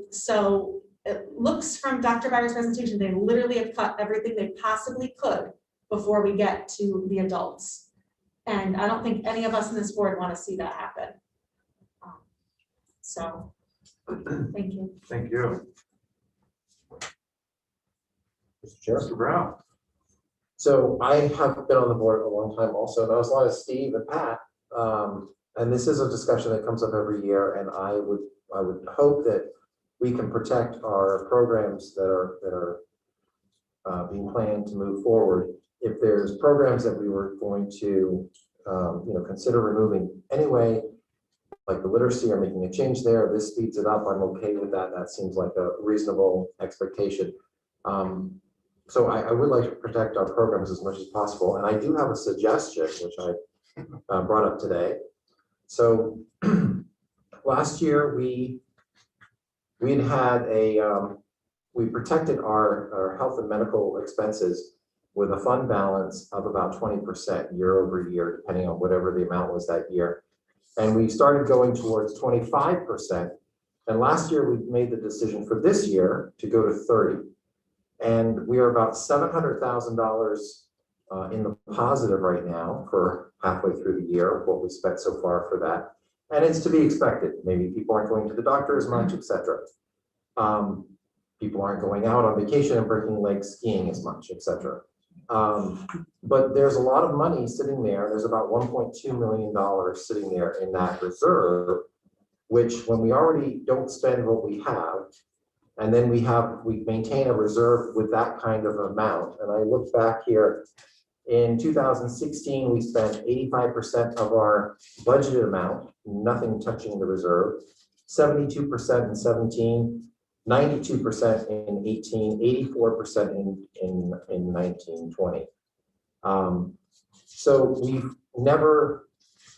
So it looks from Dr. Byers' presentation, they literally have cut everything they possibly could before we get to the adults. And I don't think any of us in this board want to see that happen. So, thank you. Thank you. Mr. Chair. Mr. Brown. So I have been on the board a long time also, not as long as Steve and Pat. And this is a discussion that comes up every year, and I would hope that we can protect our programs that are being planned to move forward. If there's programs that we were going to consider removing anyway, like the literacy or making a change there, this speeds it up. I'm okay with that. That seems like a reasonable expectation. So I would like to protect our programs as much as possible. And I do have a suggestion, which I brought up today. So last year we protected our health and medical expenses with a fund balance of about 20% year over year, depending on whatever the amount was that year. And we started going towards 25%. And last year we made the decision for this year to go to 30. And we are about $700,000 in the positive right now for halfway through the year, what we spent so far for that. And it's to be expected. Maybe people aren't going to the doctor as much, etc. People aren't going out on vacation and breaking legs skiing as much, etc. But there's a lot of money sitting there. There's about $1.2 million sitting there in that reserve, which when we already don't spend what we have, and then we maintain a reserve with that kind of amount. And I look back here, in 2016, we spent 85% of our budgeted amount, nothing touching the reserve, 72% in 17, 92% in 18, 84% in 19, 20. So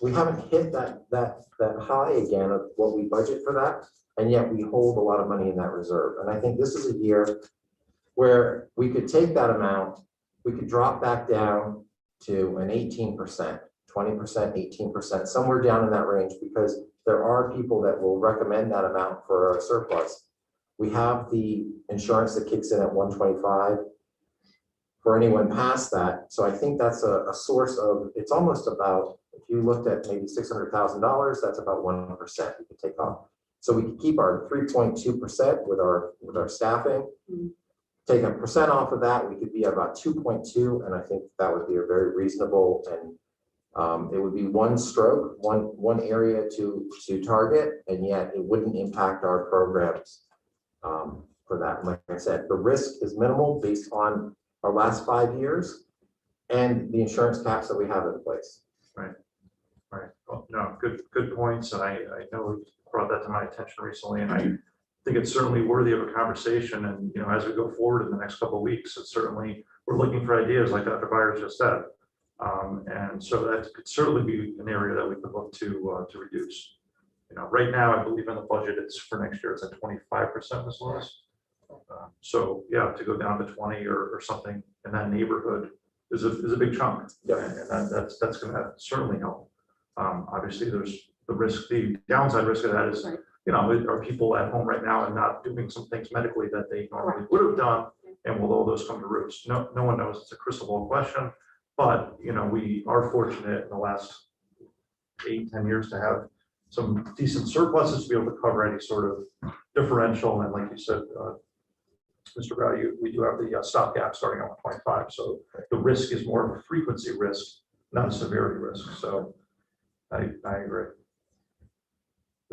we haven't hit that high again of what we budget for that, and yet we hold a lot of money in that reserve. And I think this is a year where we could take that amount, we could drop back down to an 18%, 20%, 18%, somewhere down in that range, because there are people that will recommend that amount for a surplus. We have the insurance that kicks in at 125 for anyone past that. So I think that's a source of, it's almost about, if you looked at maybe $600,000, that's about 1% we could take off. So we could keep our 3.2% with our staffing. Take a percent off of that, we could be at about 2.2, and I think that would be a very reasonable, and it would be one stroke, one area to target, and yet it wouldn't impact our programs for that. And like I said, the risk is minimal based on our last 5 years and the insurance caps that we have in place. Right. Well, no, good points, and I know we brought that to my attention recently, and I think it's certainly worthy of a conversation. And as we go forward in the next couple of weeks, it's certainly, we're looking for ideas like Dr. Byers just said, and so that could certainly be an area that we could look to reduce. Right now, I believe in the budget, it's for next year, it's at 25%, Ms. Lewis. So yeah, to go down to 20 or something in that neighborhood is a big chunk. Yeah, and that's going to certainly help. Obviously, there's the risk, the downside risk of that is, are people at home right now and not doing some things medically that they normally would have done, and will all those come to roost? No one knows. It's a crystal ball question, but we are fortunate in the last 8-10 years to have some decent surpluses to be able to cover any sort of differential. And like you said, Mr. Brown, we do have the stopgap starting on 25, so the risk is more of a frequency risk, not a severity risk. So I agree.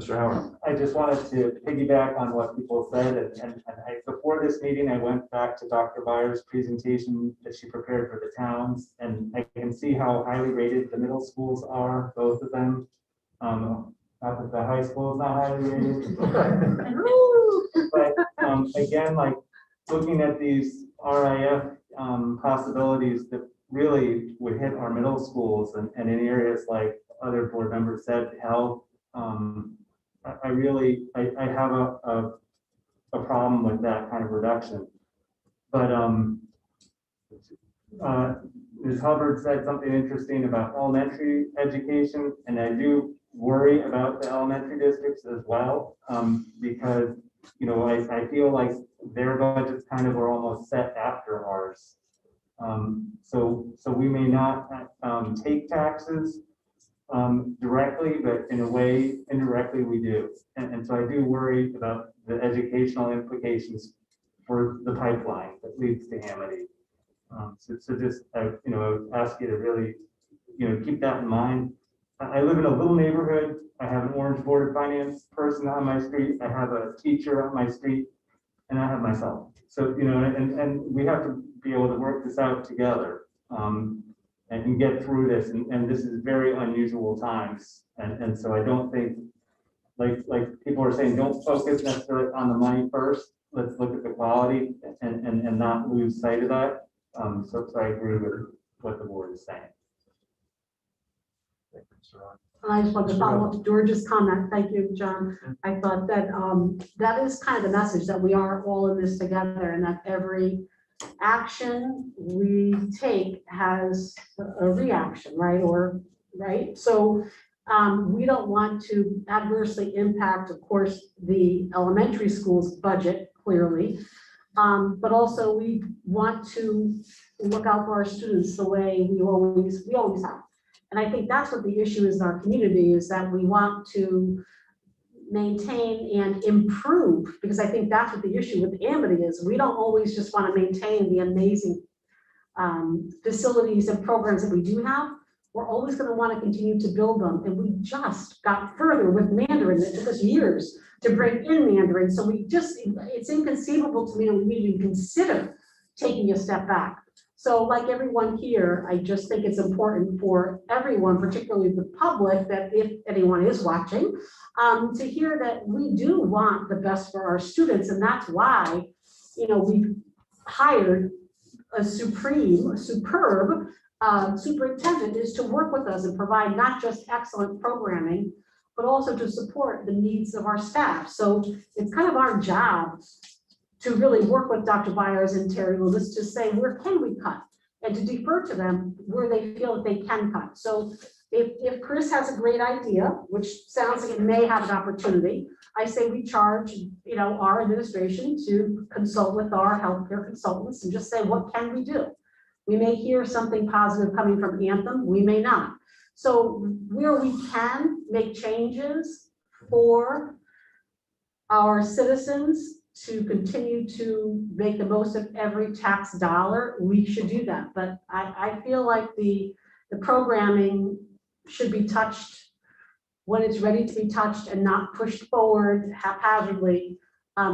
Mr. Howard. I just wanted to piggyback on what people said, and before this meeting, I went back to Dr. Byers' presentation that she prepared for the towns, and I can see how highly rated the middle schools are, both of them. Not that the high school is not highly rated. But again, like looking at these RIF possibilities that really would hit our middle schools and in areas like other board members said, health, I really, I have a problem with that kind of reduction. But Ms. Hubbard said something interesting about elementary education, and I do worry about the elementary districts as well, because, you know, I feel like their budgets kind of are almost set after ours. So we may not take taxes directly, but in a way, indirectly we do. And so I do worry about the educational implications for the pipeline that leads to Amity. So just, you know, I would ask you to really, you know, keep that in mind. I live in a little neighborhood. I have an Orange Board of Finance person on my street. I have a teacher on my street, and I have myself. So, you know, and we have to be able to work this out together and get through this. And this is very unusual times. And so I don't think, like people are saying, don't focus necessarily on the money first. Let's look at the quality and not lose sight of that. So I agree with what the board is saying. I just want to follow up George's comment. Thank you, John. I thought that that is kind of the message, that we are all in this together, and that every action we take has a reaction, right? Or right. So we don't want to adversely impact, of course, the elementary school's budget, clearly. But also we want to look out for our students the way we always have. And I think that's what the issue is in our community, is that we want to maintain and improve, because I think that's what the issue with Amity is. We don't always just want to maintain the amazing facilities and programs that we do have. We're always going to want to continue to build them. And we just got further with Mandarin. It took us years to bring in Mandarin. So it's inconceivable to me that we even consider taking a step back. So like everyone here, I just think it's important for everyone, particularly the public, that if anyone is watching, to hear that we do want the best for our students. And that's why, you know, we've hired a superb superintendent is to work with us and provide not just excellent programming, but also to support the needs of our staff. So it's kind of our job to really work with Dr. Byers and Terry Lewis to say, where can we cut? And to defer to them where they feel that they can cut. So if Chris has a great idea, which sounds like it may have an opportunity, I say we charge, you know, our administration to consult with our healthcare consultants and just say, what can we do? We may hear something positive coming from Anthem, we may not. So where we can make changes for our citizens to continue to make the most of every tax dollar, we should do that. But I feel like the programming should be touched when it's ready to be touched and not pushed forward haphazardly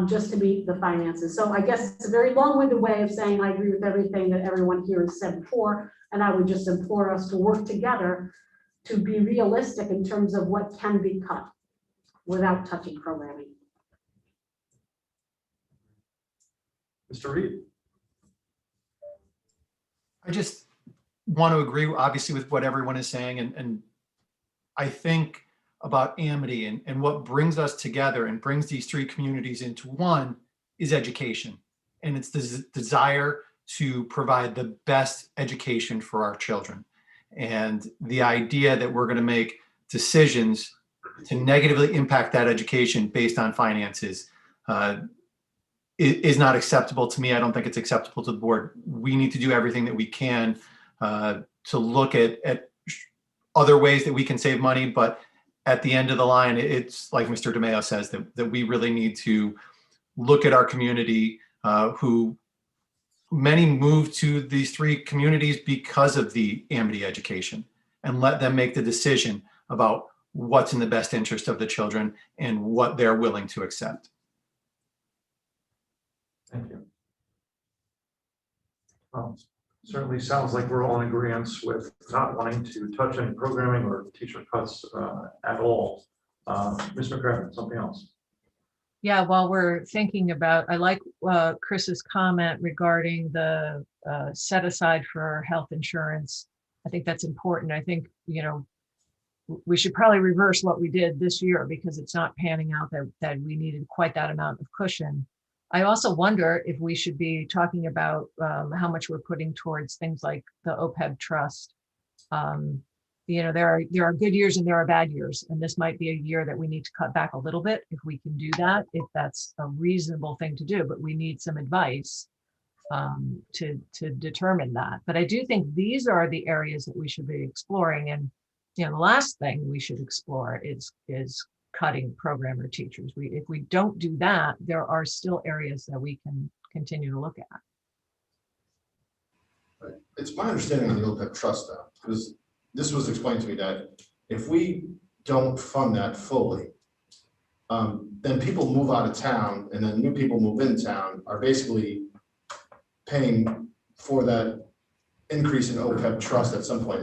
just to meet the finances. So I guess it's a very long-winded way of saying I agree with everything that everyone here has said before, and I would just implore us to work together to be realistic in terms of what can be cut without touching programming. Mr. Reed? I just want to agree, obviously, with what everyone is saying. And I think about Amity and what brings us together and brings these three communities into one is education. And it's the desire to provide the best education for our children. And the idea that we're going to make decisions to negatively impact that education based on finances is not acceptable to me. I don't think it's acceptable to the board. We need to do everything that we can to look at other ways that we can save money. But at the end of the line, it's like Mr. DeMeo says, that we really need to look at our community who many moved to these three communities because of the Amity education, and let them make the decision about what's in the best interest of the children and what they're willing to accept. Thank you. Certainly sounds like we're all in agreement with not wanting to touch any programming or teacher cuts at all. Ms. McGrath, something else? Yeah, while we're thinking about, I like Chris's comment regarding the set aside for health insurance. I think that's important. I think, you know, we should probably reverse what we did this year because it's not panning out that we needed quite that amount of cushion. I also wonder if we should be talking about how much we're putting towards things like the OPEB trust. There are good years and there are bad years, and this might be a year that we need to cut back a little bit if we can do that, if that's a reasonable thing to do, but we need some advice to determine that. But I do think these are the areas that we should be exploring. And the last thing we should explore is cutting programmer teachers. If we don't do that, there are still areas that we can continue to look at. It's my understanding on the OPEB trust though, because this was explained to me that if we don't fund that fully, then people move out of town and then new people move in town are basically paying for that increase in OPEB trust at some point.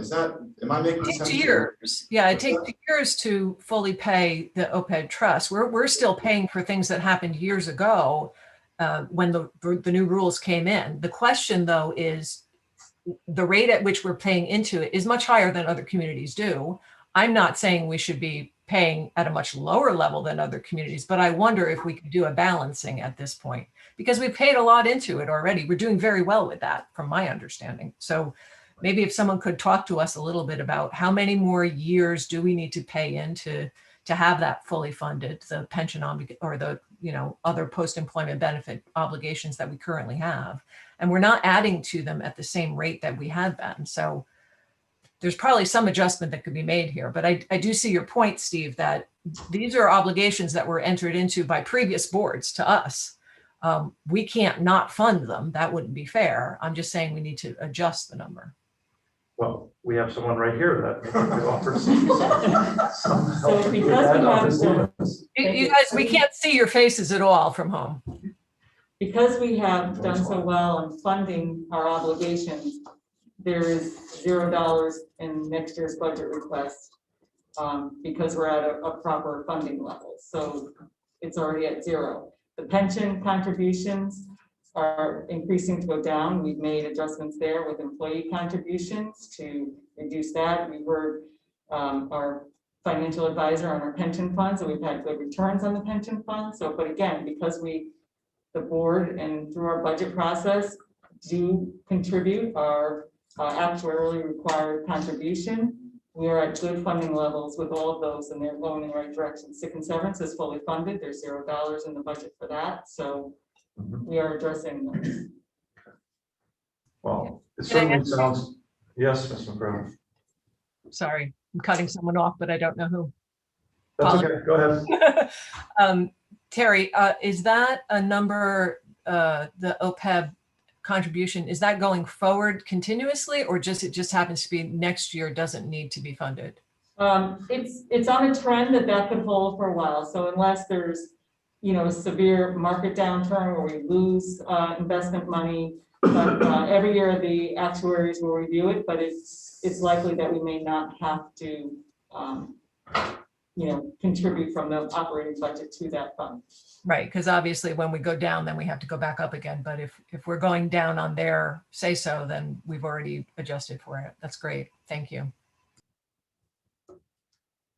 Am I making sense? It takes years. Yeah, it takes years to fully pay the OPEB trust. We're still paying for things that happened years ago when the new rules came in. The question though is the rate at which we're paying into it is much higher than other communities do. I'm not saying we should be paying at a much lower level than other communities, but I wonder if we could do a balancing at this point because we paid a lot into it already. We're doing very well with that from my understanding. So maybe if someone could talk to us a little bit about how many more years do we need to pay into to have that fully funded, the pension or the other post-employment benefit obligations that we currently have. And we're not adding to them at the same rate that we had been. So there's probably some adjustment that could be made here. But I do see your point, Steve, that these are obligations that were entered into by previous boards to us. We can't not fund them. That wouldn't be fair. I'm just saying we need to adjust the number. Well, we have someone right here that offers some help. So with because that we on have this done- list. You guys, we can't see your faces at all from home. Because we have done so well in funding our obligations, there is $0 in next year's budget request because we're at a proper funding level. So it's already at 0. The pension contributions are increasing to go down. We've made adjustments there with employee contributions to reduce that. We heard our financial advisor on our pension funds, and we've had good returns on the pension fund. So, but again, because the board and through our budget process do contribute our actuarially required contribution, we are at good funding levels with all of those, and they're going in the right direction. Sick and severance is fully funded. There's $0 in the budget for that. So we are addressing those. Well, it certainly sounds, yes, Ms. McGraw. Sorry, I'm cutting someone off, but I don't know who. That's okay, go ahead. Terry, is that a number, the OPEB contribution, is that going forward continuously or it just happens to be next year doesn't need to be funded? It's on a trend that could hold for a while. So unless there's, a severe market downturn where we lose investment money, but every year the actuaries will review it, but it's likely that we may not have to, contribute from the operating budget to that fund. Right, because obviously when we go down, then we have to go back up again. But if we're going down on their say so, then we've already adjusted for it. That's great. Thank you.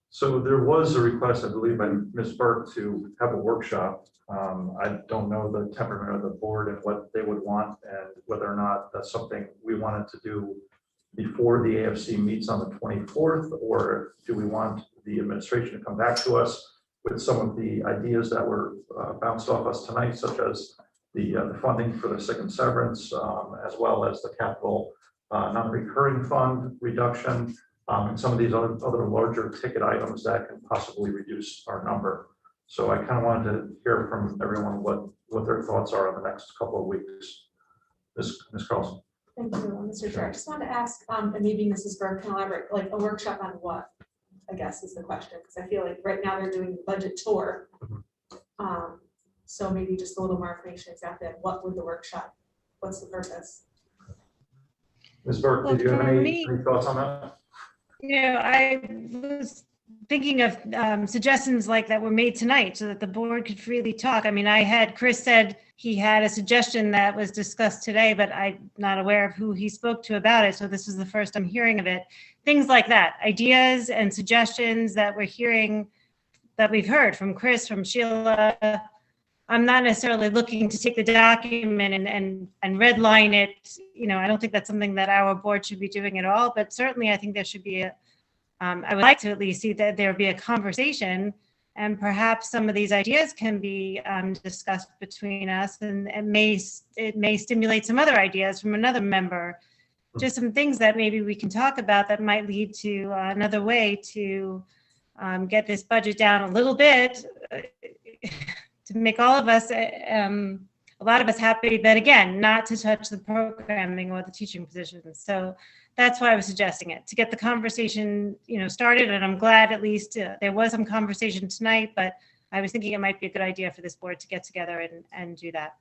So there was a request, I believe, by Ms. Burke to have a workshop. I don't know the temperament of the board and what they would want and whether or not that's something we wanted to do before the AFC meets on the 24th, or do we want the administration to come back to us with some of the ideas that were bounced off us tonight, such as the funding for the sick and severance, as well as the capital non-recurring fund reduction, and some of these other larger ticket items that can possibly reduce our number. So I kind of wanted to hear from everyone what their thoughts are on the next couple of weeks. Ms. Carlson. Thank you, Mr. Chair. I just wanted to ask, and maybe Mrs. Burke can elaborate, like a workshop on what, I guess is the question, because I feel like right now they're doing the budget tour. So maybe just a little more information exactly on what would the workshop, what's the purpose? Ms. Burke, did you have any thoughts on that? I was thinking of suggestions like that were made tonight so that the board could freely talk. I mean, Chris said he had a suggestion that was discussed today, but I'm not aware of who he spoke to about it. So this is the first I'm hearing of it. Things like that, ideas and suggestions that we're hearing, that we've heard from Chris, from Sheila. I'm not necessarily looking to take the document and redline it. You know, I don't think that's something that our board should be doing at all, but certainly I think there should be I would like to at least see that there be a conversation, and perhaps some of these ideas can be discussed between us, and it may stimulate some other ideas from another member. Just some things that maybe we can talk about that might lead to another way to get this budget down a little bit to make all of us, a lot of us happy, but again, not to touch the programming or the teaching positions. So that's why I was suggesting it, to get the conversation, started. And I'm glad at least there was some conversation tonight, but I was thinking it might be a good idea for this board to get together and do that.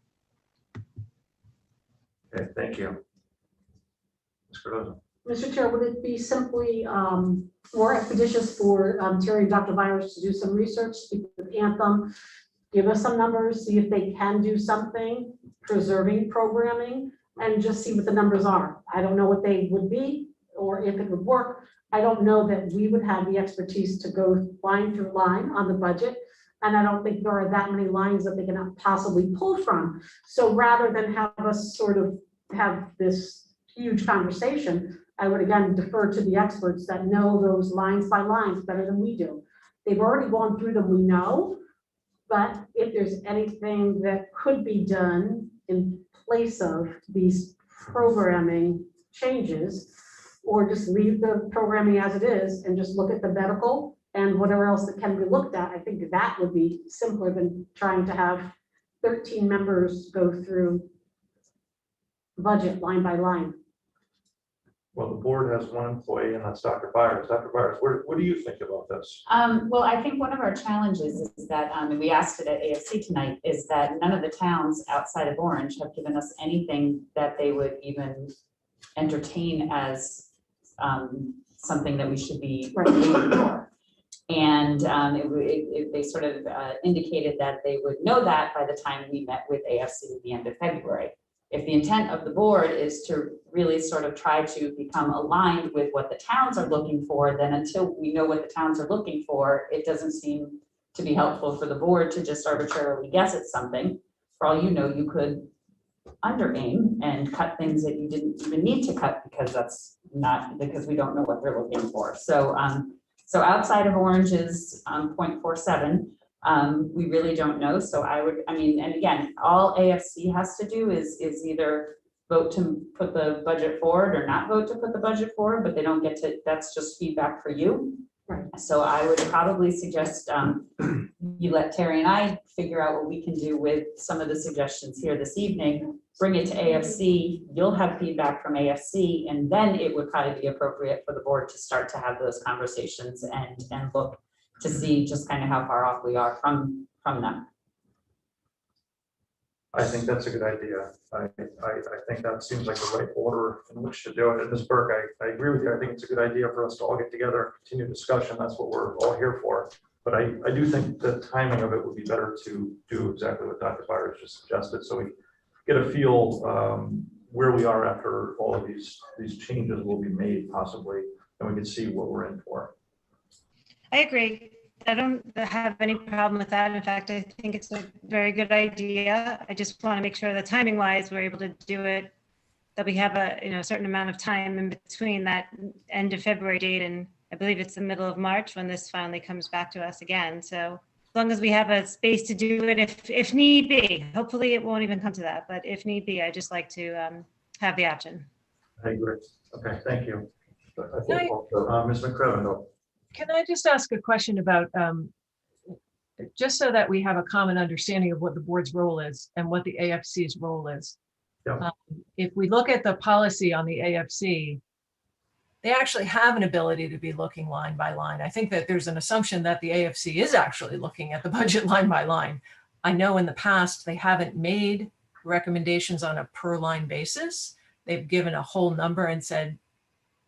Okay, thank you. Mr. Chair, would it be simply more expeditious for Terry and Dr. Byers to do some research, speak with Anthem, give us some numbers, see if they can do something, preserving programming, and just see what the numbers are. I don't know what they would be or if it would work. I don't know that we would have the expertise to go line through line on the budget. And I don't think there are that many lines that they can possibly pull from. So rather than have us sort of have this huge conversation, I would again defer to the experts that know those lines by lines better than we do. They've already gone through them, we know, but if there's anything that could be done in place of these programming changes, or just leave the programming as it is and just look at the medical and whatever else that can be looked at, I think that would be simpler than trying to have 13 members go through budget line by line. Well, the board has one employee, and that's Dr. Byers. Dr. Byers, what do you think about this? Well, I think one of our challenges is that, and we asked it at AFC tonight, is that none of the towns outside of Orange have given us anything that they would even entertain as something that we should be paying for. And they sort of indicated that they would know that by the time we met with AFC at the end of February. If the intent of the board is to really sort of try to become aligned with what the towns are looking for, then until we know what the towns are looking for, it doesn't seem to be helpful for the board to just arbitrarily guess at something. For all you know, you could under aim and cut things that you didn't even need to cut because we don't know what they're looking for. So so outside of Orange's 0.47, we really don't know. So and again, all AFC has to do is either vote to put the budget forward or not vote to put the budget forward, but they don't get to, that's just feedback for you. Right. So I would probably suggest you let Terry and I figure out what we can do with some of the suggestions here this evening, bring it to AFC, you'll have feedback from AFC, and then it would probably be appropriate for the board to start to have those conversations and look to see just kind of how far off we are from them. I think that's a good idea. I think that seems like the right order in which to do it. And Ms. Burke, I agree with you. I think it's a good idea for us to all get together and continue discussion. That's what we're all here for. But I do think the timing of it would be better to do exactly what Dr. Byers just suggested, so we get a feel where we are after all of these changes will be made possibly, and we can see what we're in for. I agree. I don't have any problem with that. In fact, I think it's a very good idea. I just want to make sure that timing wise, we're able to do it, that we have a certain amount of time in between that end of February date and I believe it's the middle of March when this finally comes back to us again. So as long as we have a space to do it, if need be, hopefully it won't even come to that, but if need be, I just like to have the option. I agree. Okay, thank you. I think also, Ms. McCrevin. Can I just ask a question about, just so that we have a common understanding of what the board's role is and what the AFC's role is? Yeah. If we look at the policy on the AFC, they actually have an ability to be looking line by line. I think that there's an assumption that the AFC is actually looking at the budget line by line. I know in the past, they haven't made recommendations on a per line basis. They've given a whole number and said,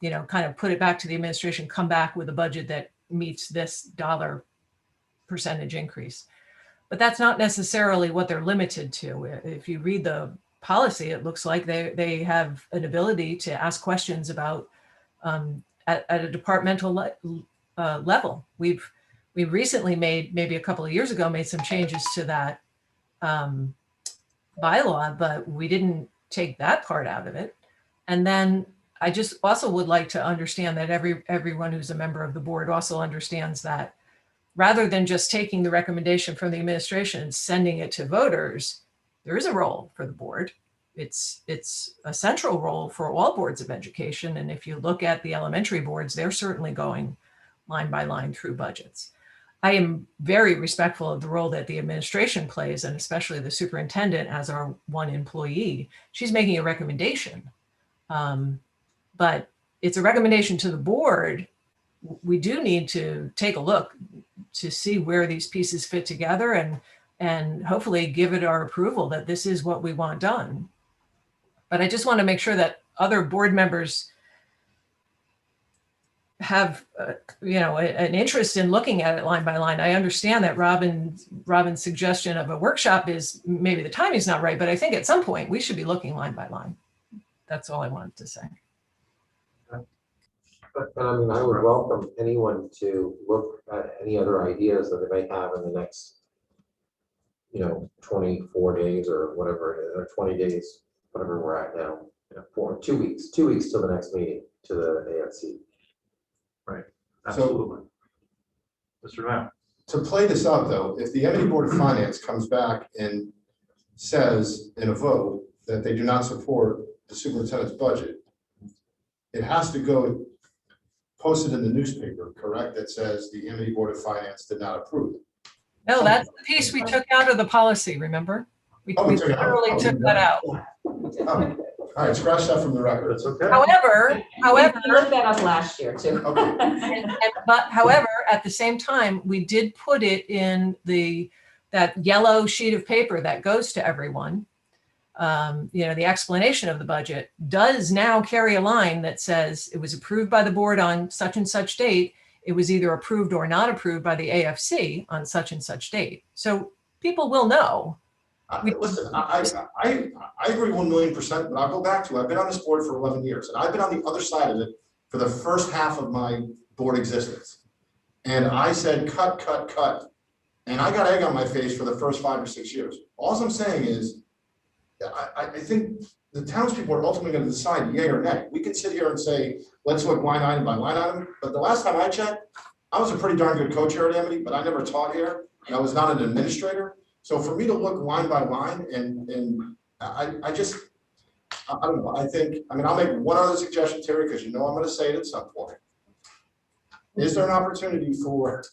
kind of put it back to the administration, come back with a budget that meets this dollar percentage increase. But that's not necessarily what they're limited to. If you read the policy, it looks like they have an ability to ask questions about at a departmental level. We've recently made, maybe a couple of years ago, made some changes to that bylaw, but we didn't take that part out of it. And then I just also would like to understand that everyone who's a member of the board also understands that rather than just taking the recommendation from the administration and sending it to voters, there is a role for the board. It's a central role for all boards of education. And if you look at the elementary boards, they're certainly going line by line through budgets. I am very respectful of the role that the administration plays, and especially the superintendent as our one employee. She's making a recommendation, but it's a recommendation to the board. We do need to take a look to see where these pieces fit together and hopefully give it our approval that this is what we want done. But I just want to make sure that other board members have, an interest in looking at it line by line. I understand that Robin's suggestion of a workshop is maybe the timing's not right, but I think at some point we should be looking line by line. That's all I wanted to say. But I mean, I would welcome anyone to look at any other ideas that they may have in the next, 24 days or whatever it is, or 20 days, whatever we're at now, for 2 weeks till the next meeting to the AFC. Right, absolutely. Mr. Mayor. To play this out though, if the Amity Board of Finance comes back and says in a vote that they do not support the superintendent's budget, it has to go posted in the newspaper, correct? That says the Amity Board of Finance did not approve. No, that's the piece we took out of the policy, remember? We literally took that out. Oh, all right, scratch that from the record. That's okay. However, We looked that up last year too. However, at the same time, we did put it in that yellow sheet of paper that goes to everyone. The explanation of the budget does now carry a line that says it was approved by the board on such and such date. It was either approved or not approved by the AFC on such and such date. So people will know. Listen, I agree 1,000,000%, but I'll go back to, I've been on this board for 11 years, and I've been on the other side of it for the first half of my board existence. And I said, cut, cut, cut. And I got egg on my face for the first 5 or 6 years. All I'm saying is, I think the townspeople are ultimately going to decide yay or nay. We can sit here and say, let's look line item by line item. But the last time I checked, I was a pretty darn good coach here at Amity, but I never taught here, and I was not an administrator. So for me to look line by line and I don't know, I'll make one other suggestion, Terry, because I'm going to say it at some point. Is there an opportunity for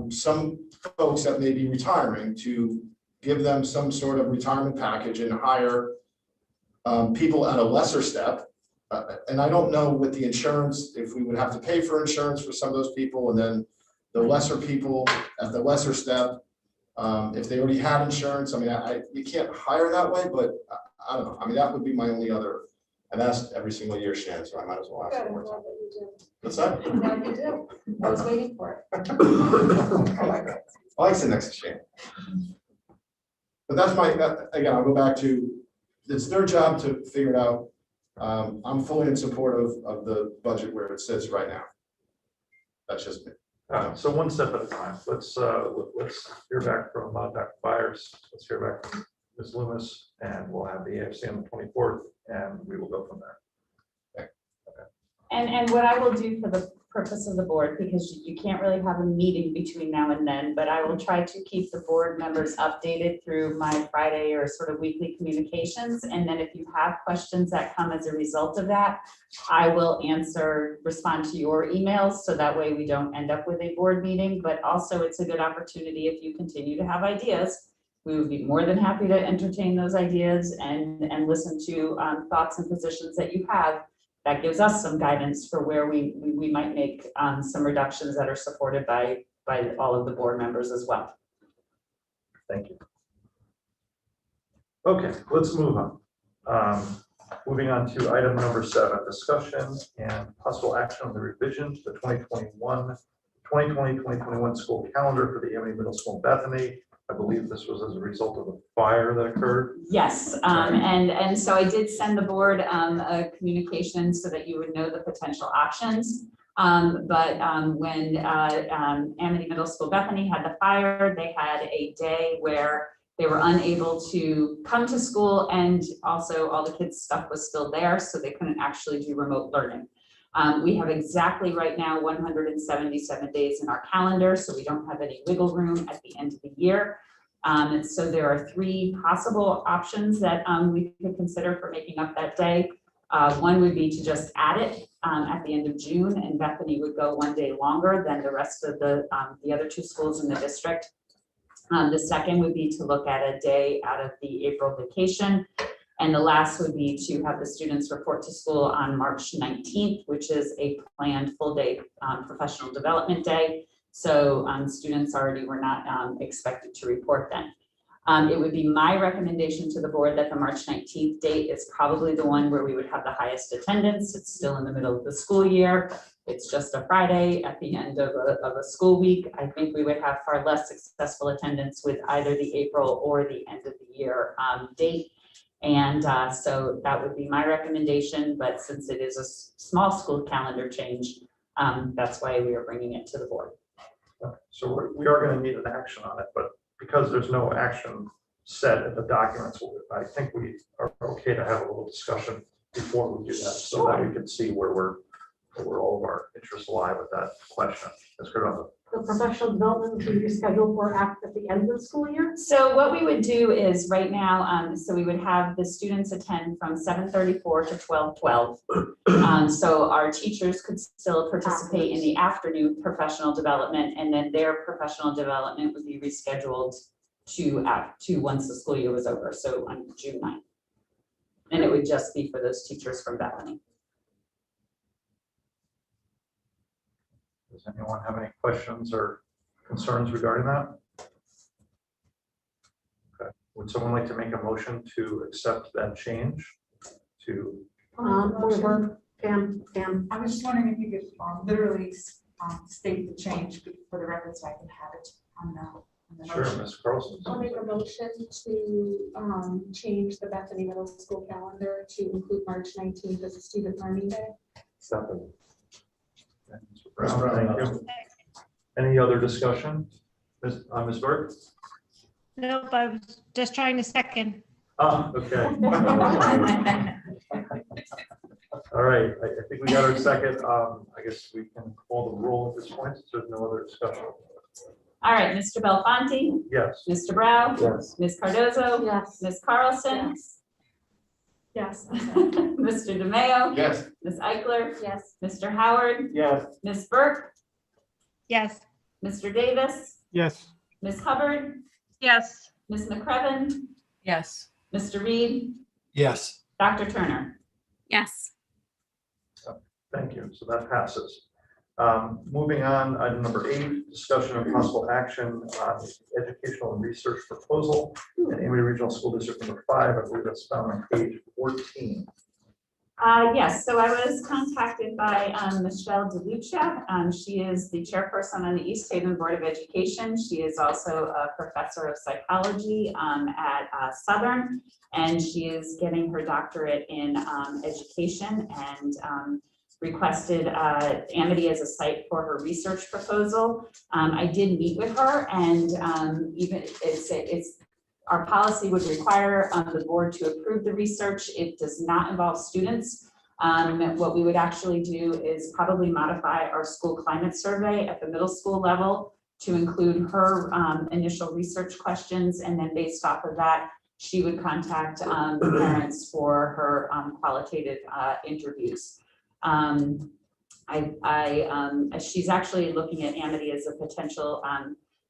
some folks that may be retiring to give them some sort of retirement package and hire people at a lesser step? And I don't know with the insurance, if we would have to pay for insurance for some of those people, and then the lesser people at the lesser step, if they already had insurance. You can't hire that way, but I don't know. that would be my only other, I've asked every single year, Shan, so I might as well ask one more time. What's that? Now you do. I was waiting for it. I like sitting next to Shan. But that's again, I'll go back to, it's their job to figure it out. I'm fully in support of the budget where it sits right now. That's just me. So one step at a time. Let's hear back from Dr. Byers. Let's hear back from Ms. Loomis, and we'll have the AFC on the 24th, and we will go from there. Okay. And what I will do for the purpose of the board, because you can't really have a meeting between now and then, but I will try to keep the board members updated through my Friday or sort of weekly communications. And then if you have questions that come as a result of that, I will respond to your emails. So that way we don't end up with a board meeting, but also it's a good opportunity if you continue to have ideas. We would be more than happy to entertain those ideas and listen to thoughts and positions that you have. That gives us some guidance for where we might make some reductions that are supported by all of the board members as well. Thank you. Okay, let's move on. Moving on to item number 7, discussion and possible action on the revision to the 2020-2021 school calendar for the Amity Middle School in Bethany. I believe this was as a result of the fire that occurred. Yes, and so I did send the board a communication so that you would know the potential options. But when Amity Middle School Bethany had the fire, they had a day where they were unable to come to school, and also all the kids' stuff was still there, so they couldn't actually do remote learning. We have exactly right now 177 days in our calendar, so we don't have any wiggle room at the end of the year. And so there are 3 possible options that we could consider for making up that day. One would be to just add it at the end of June, and Bethany would go 1 day longer than the rest of the other 2 schools in the district. The second would be to look at a day out of the April vacation. And the last would be to have the students report to school on March 19th, which is a planned full day professional development day. So students already were not expected to report then. It would be my recommendation to the board that the March 19th date is probably the one where we would have the highest attendance. It's still in the middle of the school year. It's just a Friday at the end of a school week. I think we would have far less successful attendance with either the April or the end of the year date. And so that would be my recommendation, but since it is a small school calendar change, that's why we are bringing it to the board. So we are going to need an action on it, but because there's no action set in the documents, I think we are okay to have a little discussion before we do that, so that we can see where all of our interests lie with that question. Let's go on. The professional development can be scheduled for at the end of the school year? So what we would do is right now, so we would have the students attend from 7:34 to 12:12. So our teachers could still participate in the afternoon professional development, and then their professional development would be rescheduled to once the school year was over, so on June 9th. And it would just be for those teachers from Bethany. Does anyone have any questions or concerns regarding that? Okay. Would someone like to make a motion to accept that change to? Pam. I was just wondering if you could literally state the change for the record so I can have it on the Sure, motion. Ms. Carlson. I'll make a motion to change the Bethany Middle School calendar to include March 19th as a student learning day. Second. Mr. Brown, thank you. Any other discussion? Ms. Burke? Nope, I was just trying to second. Ah, okay. All right, I think we got our second. I guess we can call the roll at this point, so there's no other discussion. All right, Mr. Belfonte? Yes. Mr. Brown? Yes. Ms. Cardozo? Yes. Ms. Carlson? Yes. Mr. DeMayo? Yes. Ms. Eichler? Yes. Mr. Howard? Yes. Ms. Burke? Yes. Mr. Davis? Yes. Ms. Hubbard? Yes. Ms. McCrevin? Yes. Mr. Reed? Yes. Dr. Turner? Yes. Thank you. So that passes. Moving on, item number 8, discussion of possible action on the educational and research proposal in Amity Regional School District number 5. I believe that's found on page 14. Yes, so I was contacted by Michelle DeLucia. She is the chairperson on the East Haven Board of Education. She is also a professor of psychology at Southern, and she is getting her doctorate in education and requested Amity as a site for her research proposal. I did meet with her, and even our policy would require the board to approve the research. It does not involve students. What we would actually do is probably modify our school climate survey at the middle school level to include her initial research questions, and then based off of that, she would contact parents for her qualitative interviews. She's actually looking at Amity as a potential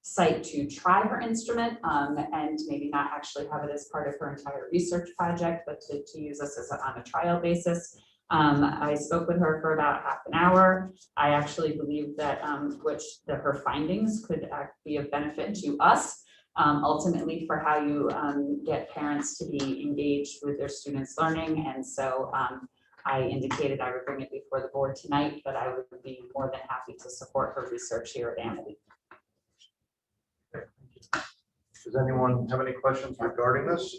site to try her instrument and maybe not actually have it as part of her entire research project, but to use us as on a trial basis. I spoke with her for about half an hour. I actually believe that her findings could be of benefit to us. ultimately for how you get parents to be engaged with their students' learning. And so I indicated I would bring it before the board tonight, but I would be more than happy to support her research here at Amity. Does anyone have any questions regarding this?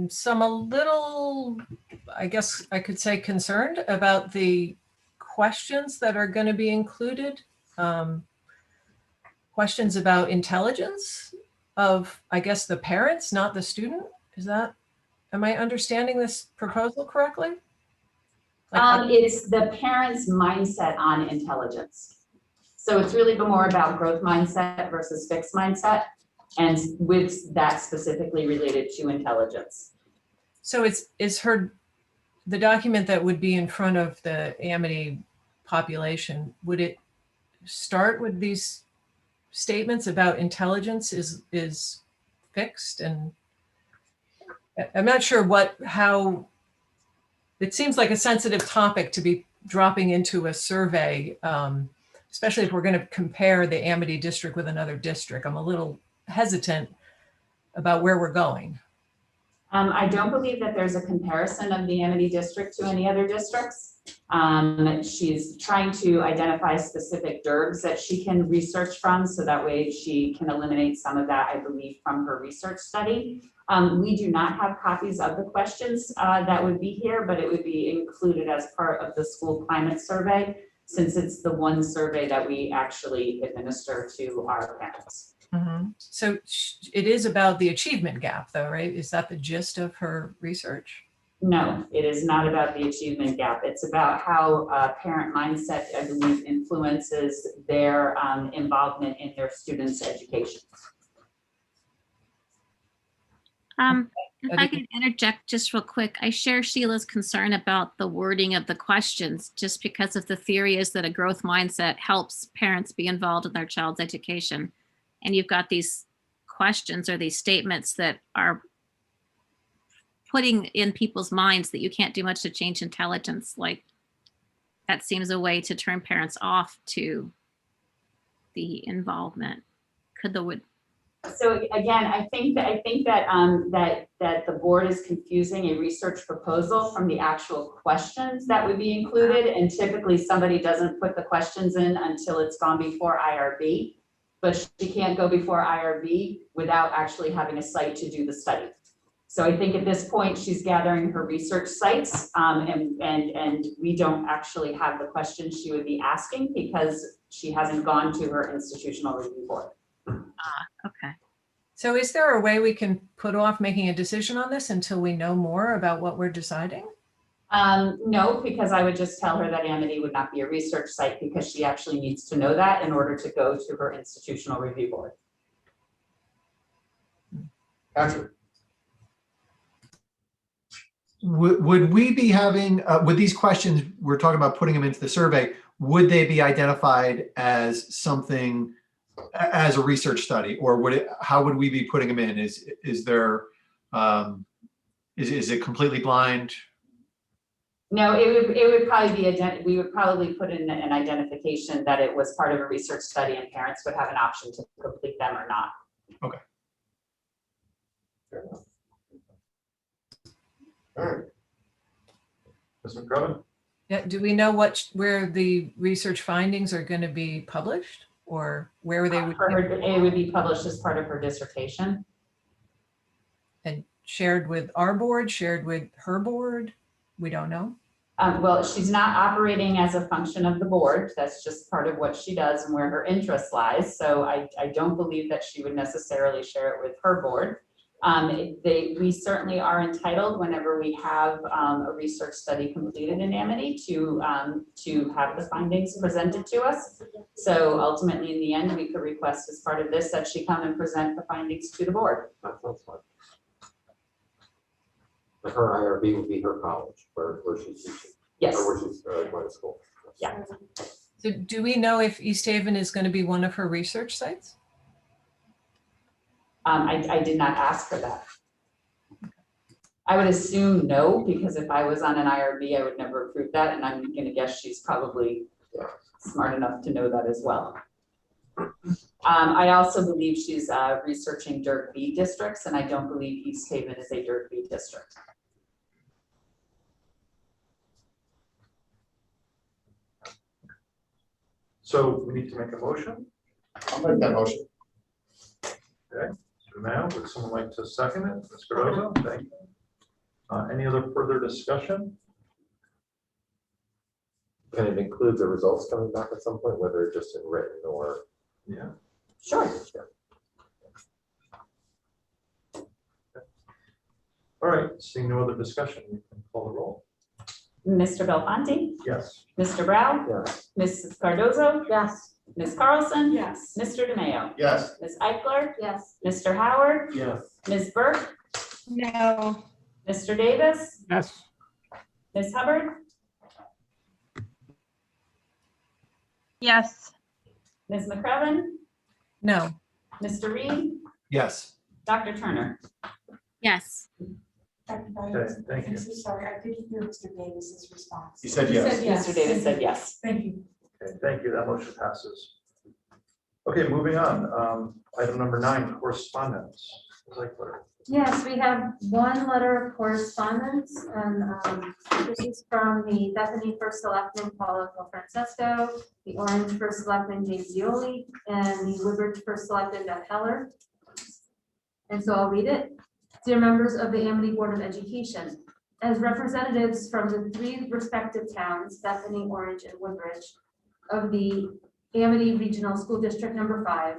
Some a little, I guess I could say, concerned about the questions that are going to be included. Questions about intelligence of, I guess, the parents, not the student. Am I understanding this proposal correctly? It's the parents' mindset on intelligence. So it's really more about growth mindset versus fixed mindset, and with that specifically related to intelligence. So the document that would be in front of the Amity population, would it start with these statements about intelligence is fixed? And I'm not sure how it seems like a sensitive topic to be dropping into a survey, especially if we're going to compare the Amity district with another district. I'm a little hesitant about where we're going. I don't believe that there's a comparison of the Amity district to any other districts. She's trying to identify specific DERGs that she can research from, so that way she can eliminate some of that, I believe, from her research study. We do not have copies of the questions that would be here, but it would be included as part of the school climate survey, since it's the one survey that we actually administer to our parents. Mm-hmm. So it is about the achievement gap, though, right? Is that the gist of her research? No, it is not about the achievement gap. It's about how parent mindset, I believe, influences their involvement in their students' education. If I could interject just real quick, I share Sheila's concern about the wording of the questions, just because of the theory is that a growth mindset helps parents be involved in their child's education. And you've got these questions or these statements that are putting in people's minds that you can't do much to change intelligence. Like, that seems a way to turn parents off to the involvement. So again, I think that that the board is confusing a research proposal from the actual questions that would be included. And typically somebody doesn't put the questions in until it's gone before IRB, but she can't go before IRB without actually having a site to do the study. So I think at this point she's gathering her research sites, and we don't actually have the questions she would be asking because she hasn't gone to her institutional review board. Okay. So is there a way we can put off making a decision on this until we know more about what we're deciding? No, because I would just tell her that Amity would not be a research site, because she actually needs to know that in order to go to her institutional review board. Patrick. Would we be having, with these questions, we're talking about putting them into the survey, would they be identified as something, as a research study, or how would we be putting them in? Is it completely blind? No, it would probably be, we would probably put in an identification that it was part of a research study, and parents would have an option to complete them or not. Okay. Fair enough. All right. Ms. McCrumman? Yeah, do we know where the research findings are going to be published, or where they would it would be published as part of her dissertation and shared with our board, shared with her board? We don't know. Well, she's not operating as a function of the board. That's just part of what she does and where her interest lies. So I don't believe that she would necessarily share it with her board. We certainly are entitled, whenever we have a research study completed in Amity, to have the findings presented to us. So ultimately, in the end, we could request as part of this that she come and present the findings to the board. That sounds fine. But her IRB would be her college, where she's teaching. Yes. Or where she's going to school. Yeah. So do we know if East Haven is going to be one of her research sites? I did not ask for that. I would assume no, because if I was on an IRB, I would never approve that, and I'm gonna guess she's probably smart enough to know that as well. I also believe she's researching Dirt B districts, and I don't believe East Haven is a Dirt B district. So we need to make a motion. I'll make that motion. Okay, so now would someone like to second it? Ms. Cardozo, thank you. Any other further discussion? Can it include the results coming back at some point, whether just in written or? Yeah. Sure. All right, seeing no other discussion, we can call the roll. Mr. Belfonte? Yes. Mr. Brown? Yes. Mrs. Cardozo? Yes. Ms. Carlson? Yes. Mr. DeMayo? Yes. Ms. Eichler? Yes. Mr. Howard? Yes. Ms. Burke? No. Mr. Davis? Yes. Ms. Hubbard? Yes. Ms. McCrevin? No. Mr. Reed? Yes. Dr. Turner? Yes. Dr. Okay, Byers, thank I'm you. so sorry, I didn't hear Mr. Davis's response. He said yes. Mr. Davis said yes. Thank you. Okay, thank you. That motion passes. Okay, moving on. Item number 9, correspondence. Ms. Eichler. Yes, we have one letter of correspondence, and this is from the Bethany First Selectman Paula Francesco, the Orange First Selectman James Zioli, and the Woodbridge First Selectman Beth Heller. And so I'll read it. Dear members of the Amity Board of Education, as representatives from the 3 respective towns, Bethany, Orange, and Woodbridge, of the Amity Regional School District Number 5,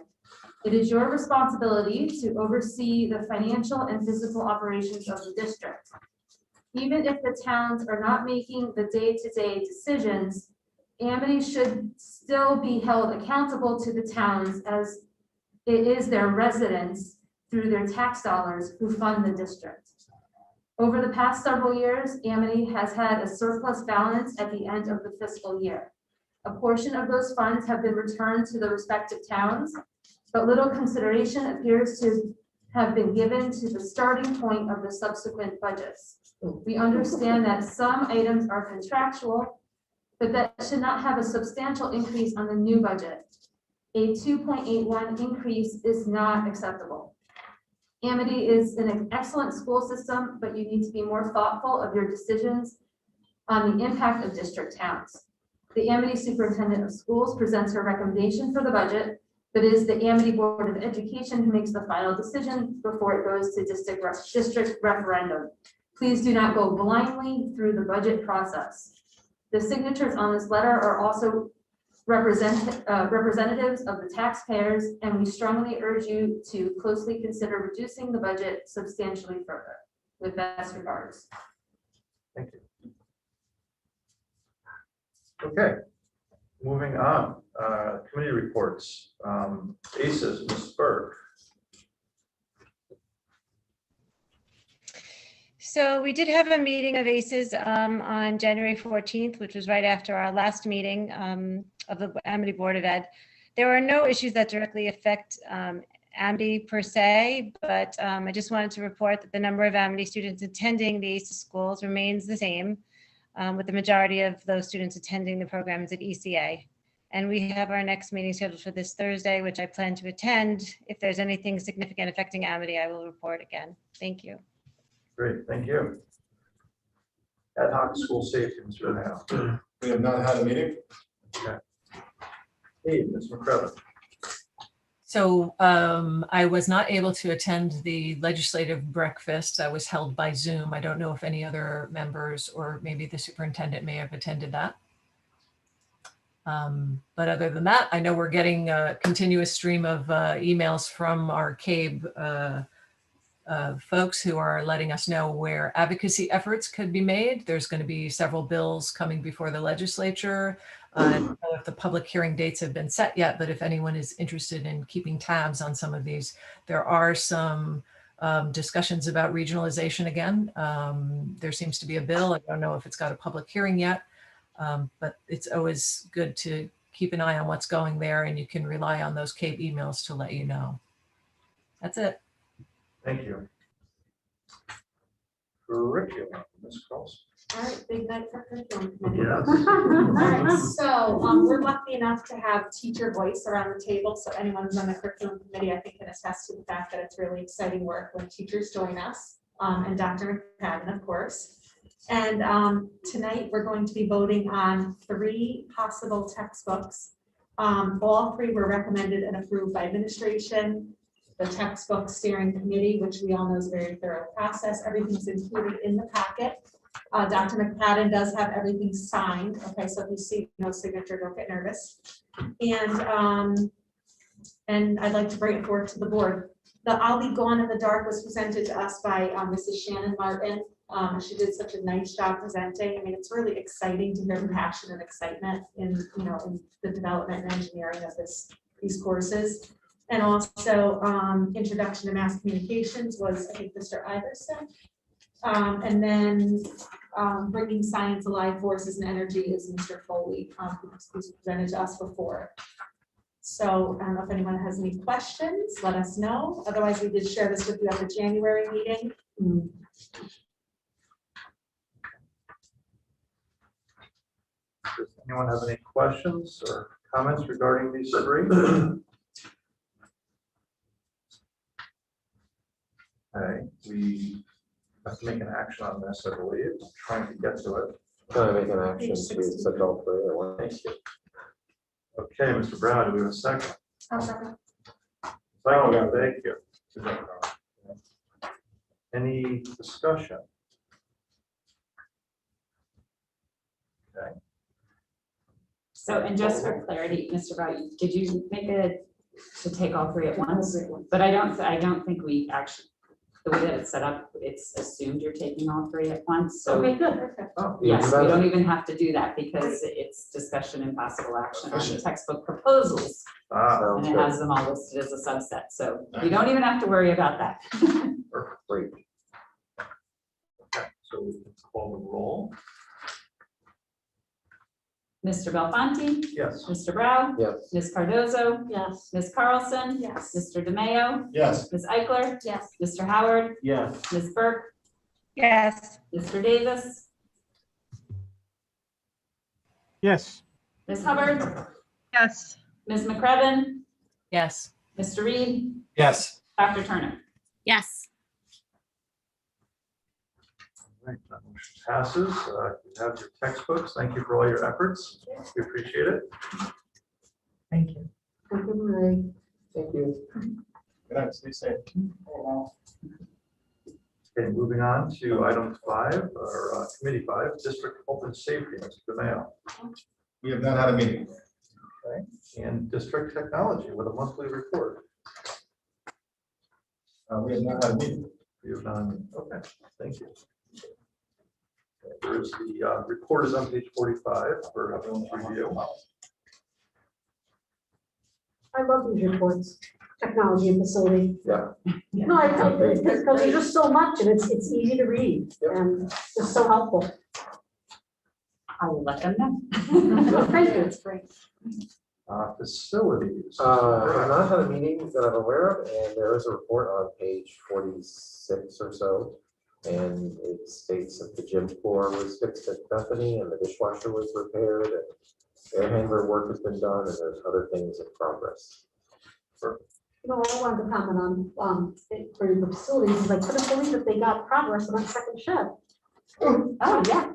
it is your responsibility to oversee the financial and physical operations of the district. Even if the towns are not making the day-to-day decisions, Amity should still be held accountable to the towns as it is their residents through their tax dollars who fund the district. Over the past several years, Amity has had a surplus balance at the end of the fiscal year. A portion of those funds have been returned to the respective towns, but little consideration appears to have been given to the starting point of the subsequent budgets. We understand that some items are contractual, but that should not have a substantial increase on the new budget. A 2.81 increase is not acceptable. Amity is an excellent school system, but you need to be more thoughtful of your decisions on the impact of district towns. The Amity Superintendent of Schools presents her recommendation for the budget, but it is the Amity Board of Education who makes the final decision before it goes to district referendum. Please do not go blindly through the budget process. The signatures on this letter are also representatives of the taxpayers, and we strongly urge you to closely consider reducing the budget substantially further. With best regards. Thank you. Okay, moving on. Committee reports. ACES, Ms. Burke. So we did have a meeting of ACES on January 14th, which was right after our last meeting of the Amity Board of Ed. There were no issues that directly affect Amity per se, but I just wanted to report that the number of Amity students attending the ACES schools remains the same, with the majority of those students attending the programs at ECA. And we have our next meeting scheduled for this Thursday, which I plan to attend. If there's anything significant affecting Amity, I will report again. Thank you. Great, thank you. Ad hoc school safety, Mr. DeMayo. We have not had a meeting. Okay. Hey, Ms. McCrevin. So I was not able to attend the legislative breakfast that was held by Zoom. I don't know if any other members or maybe the superintendent may have attended that. But other than that, I know we're getting a continuous stream of emails from our CABE folks who are letting us know where advocacy efforts could be made. There's going to be several bills coming before the legislature. I don't know if the public hearing dates have been set yet, but if anyone is interested in keeping tabs on some of these, there are some discussions about regionalization again. There seems to be a bill. I don't know if it's got a public hearing yet, but it's always good to keep an eye on what's going there, and you can rely on those CABE emails to let you know. That's it. Thank you. curriculum, Ms. Cross. All right, big night for curriculum committee. Yes. All right, so we're lucky enough to have teacher voice around the table, so anyone who's on the curriculum committee, I think, can attest to the fact that it's really exciting work when teachers join us, and Dr. McFadden, of course. And tonight, we're going to be voting on 3 possible textbooks. All 3 were recommended and approved by administration. The textbook steering committee, which we all know is a very thorough process. Everything's included in the packet. Dr. McFadden does have everything signed. Okay, so if you see no signature, don't get nervous. And I'd like to bring it forward to the board. The I'll Be Gone in the Dark was presented to us by Mrs. Shannon Martin. She did such a nice job presenting. I mean, it's really exciting to hear the passion and excitement in the development and engineering of these courses. And also Introduction to Mass Communications was, I think, Mr. Iverson. And then Bringing Science Alive, Forces and Energy is Mr. Foley, who's presented to us before. So I don't know if anyone has any questions, let us know. Otherwise, we did share this with you at the January meeting. Does anyone have any questions or comments regarding these 3? Okay, we have to make an action on this, I believe. I'm trying to get to it. Can I make an action to accept all 3 at once? Okay, Mr. Brown, do we have a second? I'll second. Second, thank you. Any discussion? Okay. So, and just for clarity, Mr. Brown, did you make it to take all 3 at once? But I don't think we actually, the way that it's set up, it's assumed you're taking all 3 at once. So Okay, good, perfect. Oh, yes, even we better. don't even have to do that because it's discussion and possible action on the textbook proposals. And Sounds it good. has them all listed as a subset. So you don't even have to worry about that. Great. Okay, so we can call the roll. Mr. Belfonte? Yes. Mr. Brown? Yes. Ms. Cardozo? Yes. Ms. Carlson? Yes. Mr. DeMayo? Yes. Ms. Eichler? Yes. Mr. Howard? Yes. Ms. Burke? Yes. Mr. Davis? Yes. Ms. Hubbard? Yes. Ms. McCrevin? Yes. Mr. Reed? Yes. Dr. Turner? Yes. Right, that motion passes. You have your textbooks. Thank you for all your efforts. We appreciate it. Thank you. Thank you. Thank you. Good night, stay safe. Okay, moving on to item 5, or committee 5, district health and safety, Mr. DeMayo. We have not had a meeting. Okay, and district technology with a monthly report. We have not had a meeting. You have none. Okay, thank you. Okay, there's the report is on page 45 for everyone's review. I love these reports, technology and facility. Yeah. No, I think because there's just so much and it's easy to read and just so helpful. I will let them know. Thank you. It's great. Facilities. I've not had a meeting that I'm aware of, and there is a report on page 46 or so. And it states that the gym floor was fixed at Bethany and the dishwasher was repaired and air handler work has been done and there's other things in progress. You know, I wanted to comment on for the facilities, is I couldn't believe that they got progress on that second shed. Oh, yeah.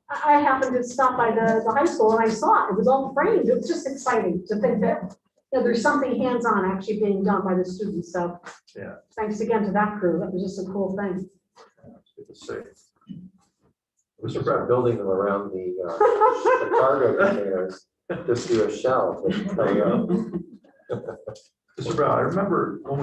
I happened to stop by the high school and I saw it. It was all framed. It was just exciting to think that, you know, there's something hands-on actually being done by the students. So Yeah. thanks again to that crew. That was just a cool thing. Good to see. We should start building them around the cargo containers, just do a shell. There you go. Mr. Brown, I remember when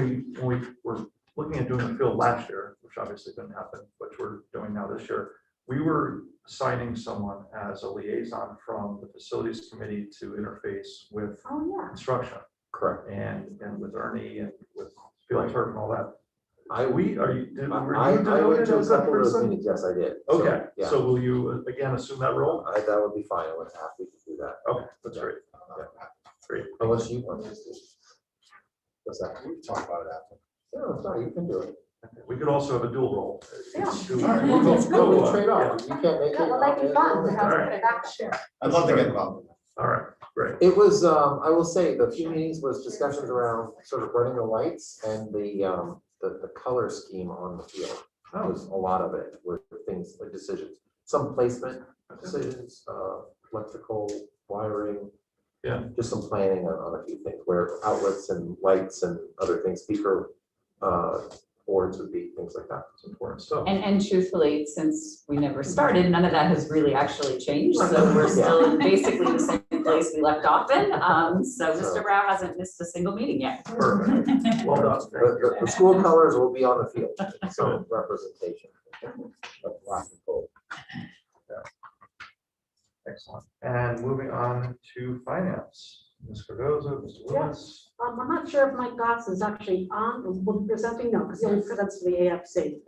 we were looking at doing the field last year, which obviously didn't happen, which we're doing now this year, we were assigning someone as a liaison from the facilities committee to interface with construction. Correct. And with Ernie and with Felix Hurt and all that. I were you went demoted to a as that couple of those person? meetings, yes, I did. Okay, yeah. so will you again assume that role? That would be fine, I would happy to do that. Okay, that's great. Yeah, great. Unless you want to do. What's that? We can talk about it after. No, it's not, you can do it. We could also have a dual role. Yeah. Two- All right, we'll go- two, We'll trade off. You can't make it. Yeah, well, that'd be fun to have All right. a back. I'd love to get involved. All right, great. It was, I will say, the few meetings was discussions around sort of running the lights and the color scheme on the field. That was a lot of it, were things like decisions, some placement decisions, electrical wiring. Yeah. Just some planning on a few things where outlets and lights and other things, speaker, boards would be, things like that. It's important stuff. And truthfully, since we never started, none of that has really actually changed. So we're still in basically the same place we left off in. So Mr. Brow hasn't missed a single meeting yet. Perfect. Well done. The school colors will be on the field, some representation of black and gold. Excellent. And moving on to finance. Ms. Cardoza, Mr. Lewis. I'm not sure if Mike Gotts is actually on, will be presenting, no, because he only presents for the AFC.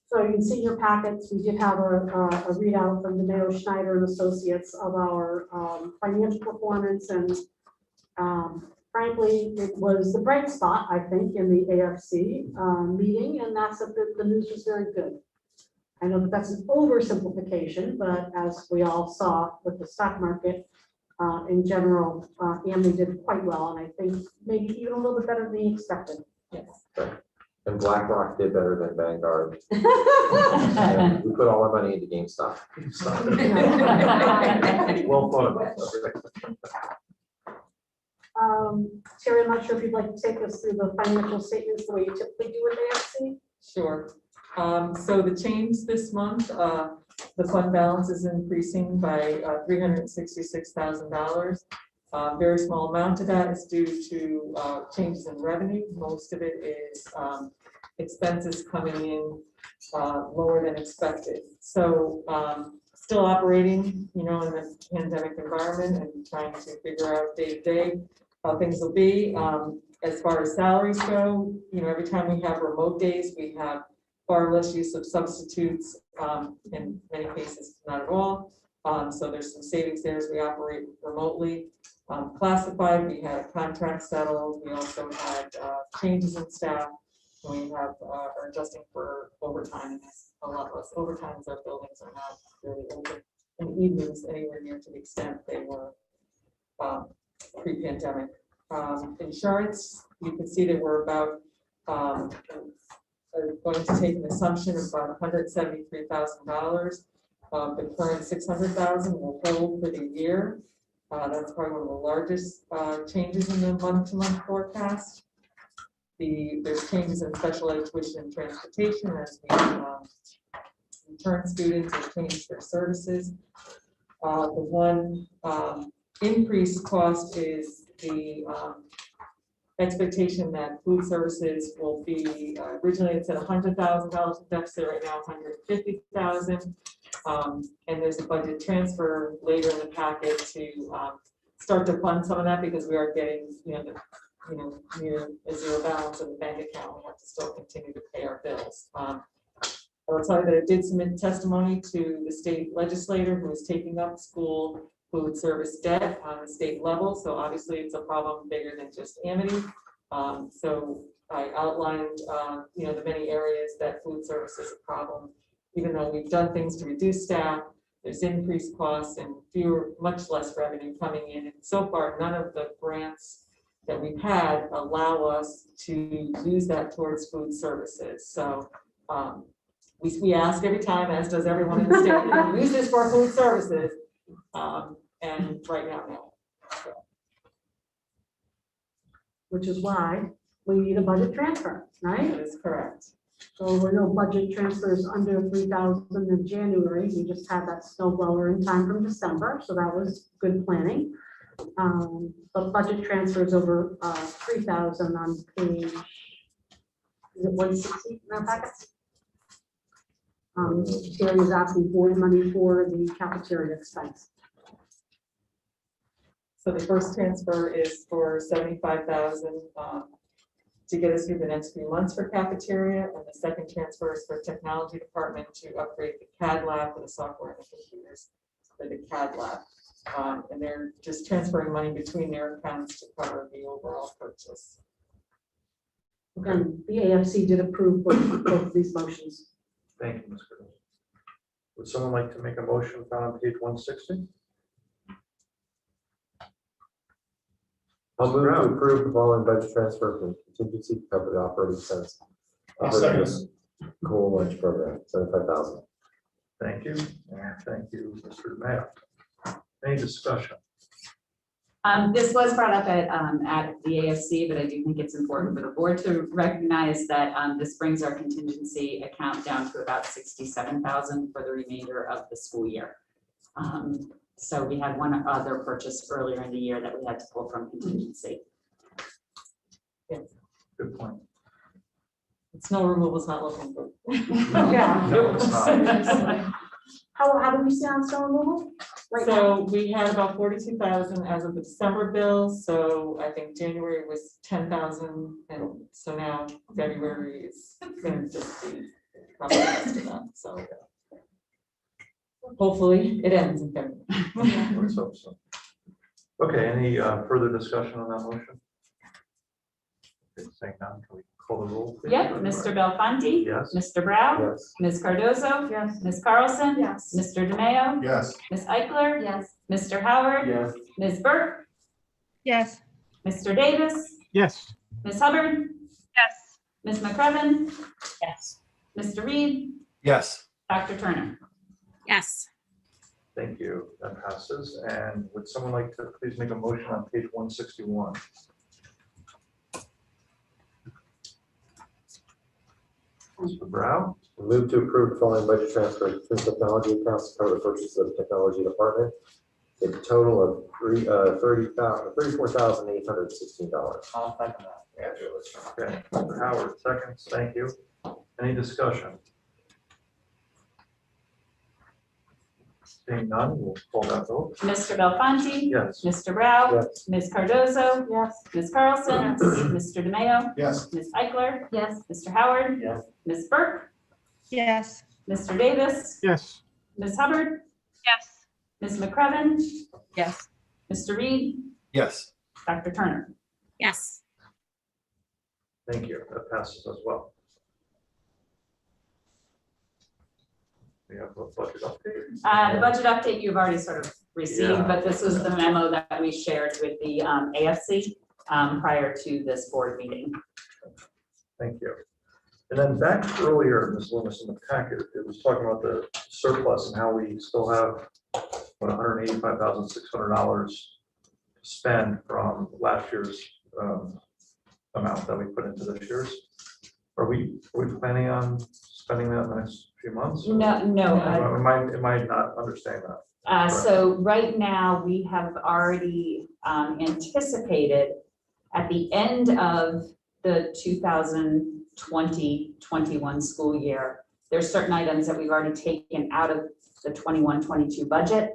So you can see in your packets, we did have a readout from DeMayo Schneider and Associates of our financial performance, and frankly, it was the bright spot, I think, in the AFC meeting, and that's that the news was very good. I know that that's an oversimplification, but as we all saw with the stock market, in general, Amity did quite well, and I think maybe even a little bit better than expected. Yes. And BlackRock did better than Vanguard. And we put all our money into GameStop. Well thought. Terry, I'm not sure if you'd like to take us through the financial statements the way you typically do with AFC? Sure. So the change this month, the fund balance is increasing by $366,000. Very small amount of that is due to changes in revenue. Most of it is expenses coming in lower than expected. So still operating, in the pandemic environment and trying to figure out day to day how things will be. As far as salaries go, every time we have remote days, we have far less use of substitutes, in many cases, not at all. So there's some savings there as we operate remotely. Classified, we had contracts settled. We also had changes in staff. We have are adjusting for overtime. And there's a lot less overtime as our buildings are not really open in the evenings anywhere near to the extent they were pre-pandemic. Insurance, you can see that we're about going to take an assumption of about $173,000. The current $600,000 will hold for the year. That's probably one of the largest changes in the month-to-month forecast. There's changes in special ed tuition and transportation as we return students and change their services. The one increased cost is the expectation that food services will be, originally it said $100,000 deficit, right now $150,000. And there's a budget transfer later in the packet to start to fund some of that because we are getting, near a zero balance in the bank account. We have to still continue to pay our bills. I will tell you that I did submit testimony to the state legislator who is taking up school food service debt on the state level. So obviously it's a problem bigger than just Amity. So I outlined, the many areas that food service is a problem. Even though we've done things to reduce staff, there's increased costs and much less revenue coming in. And so far, none of the grants that we've had allow us to use that towards food services. So we ask every time, as does everyone in the state, can we use this for food services? And right now, no. Which is why we need a budget transfer, right? That is correct. So we're no budget transfers under 3,000 in January. We just had that snow blower in time from December, so that was good planning. But budget transfers over 3,000 on page, is it 160 in our packets? Terry is asking for money for the cafeteria expense. So the first transfer is for $75,000 to get us through the next few months for cafeteria, and the second transfer is for technology department to upgrade the CAD lab for the software and the computers for the CAD lab. And they're just transferring money between their accounts to cover the overall purchase. Again, the AFC did approve both of these motions. Thank you, Ms. Curtis. Would someone like to make a motion found on page 160? I'll move to approve the following budget transfer from contingency to cover the operating expense I'll of second this school lunch program, 75,000. Thank you, and thank you, Mr. Mayor. Any discussion? This was brought up at the AFC, but I do think it's important for the board to recognize that this brings our contingency account down to about 67,000 for the remainder of the school year. So we had one other purchase earlier in the year that we had to pull from contingency. Good point. Snow removal's not looking good. Yeah. No, it's not. How do we stand on snow removal? Right now? So we had about 42,000 as of the December bill, so I think January was 10,000, and so now February is gonna just be probably less than that, so. Hopefully it ends in February. Let's hope so. Okay, any further discussion on that motion? Okay, saying none, can we call the roll? please? Yep, Mr. Belfonte. Yes. Mr. Brown. Yes. Ms. Cardozo. Yes. Ms. Carlson. Yes. Mr. DeMayo. Yes. Ms. Eichler. Yes. Mr. Howard. Yes. Ms. Burke. Yes. Mr. Davis. Yes. Ms. Hubbard. Yes. Ms. McCrevin. Yes. Mr. Reed. Yes. Dr. Turner. Yes. Thank you. That passes. And would someone like to please make a motion on page 161? Mr. Brown? Move to approve the following budget transfer between technology accounts to cover the purchases of the technology department. A total of $34,816. I'll second that. Okay, Mr. Howard, seconds. Thank you. Any discussion? Seeing none, we'll call that vote. Mr. Belfonte. Yes. Mr. Brown. Yes. Ms. Cardozo. Yes. Ms. Carlson. Mr. DeMayo. Yes. Ms. Eichler. Yes. Mr. Howard. Yes. Ms. Burke. Yes. Mr. Davis. Yes. Ms. Hubbard. Yes. Ms. McCrevin. Yes. Mr. Reed. Yes. Dr. Turner. Yes. Thank you. That passes as well. We have a budget update. The budget update you've already sort of received, Yeah. but this was the memo that we shared with the AFC prior to this board meeting. Thank you. And then back earlier, Ms. Loomis, in the packet, it was talking about the surplus and how we still have $185,600 to spend from last year's amount that we put into this year's. Are we planning on spending that in the next few months? No. Am I not understanding that? So right now, we have already anticipated at the end of the 2020-21 school year, there's certain items that we've already taken out of the 21-22 budget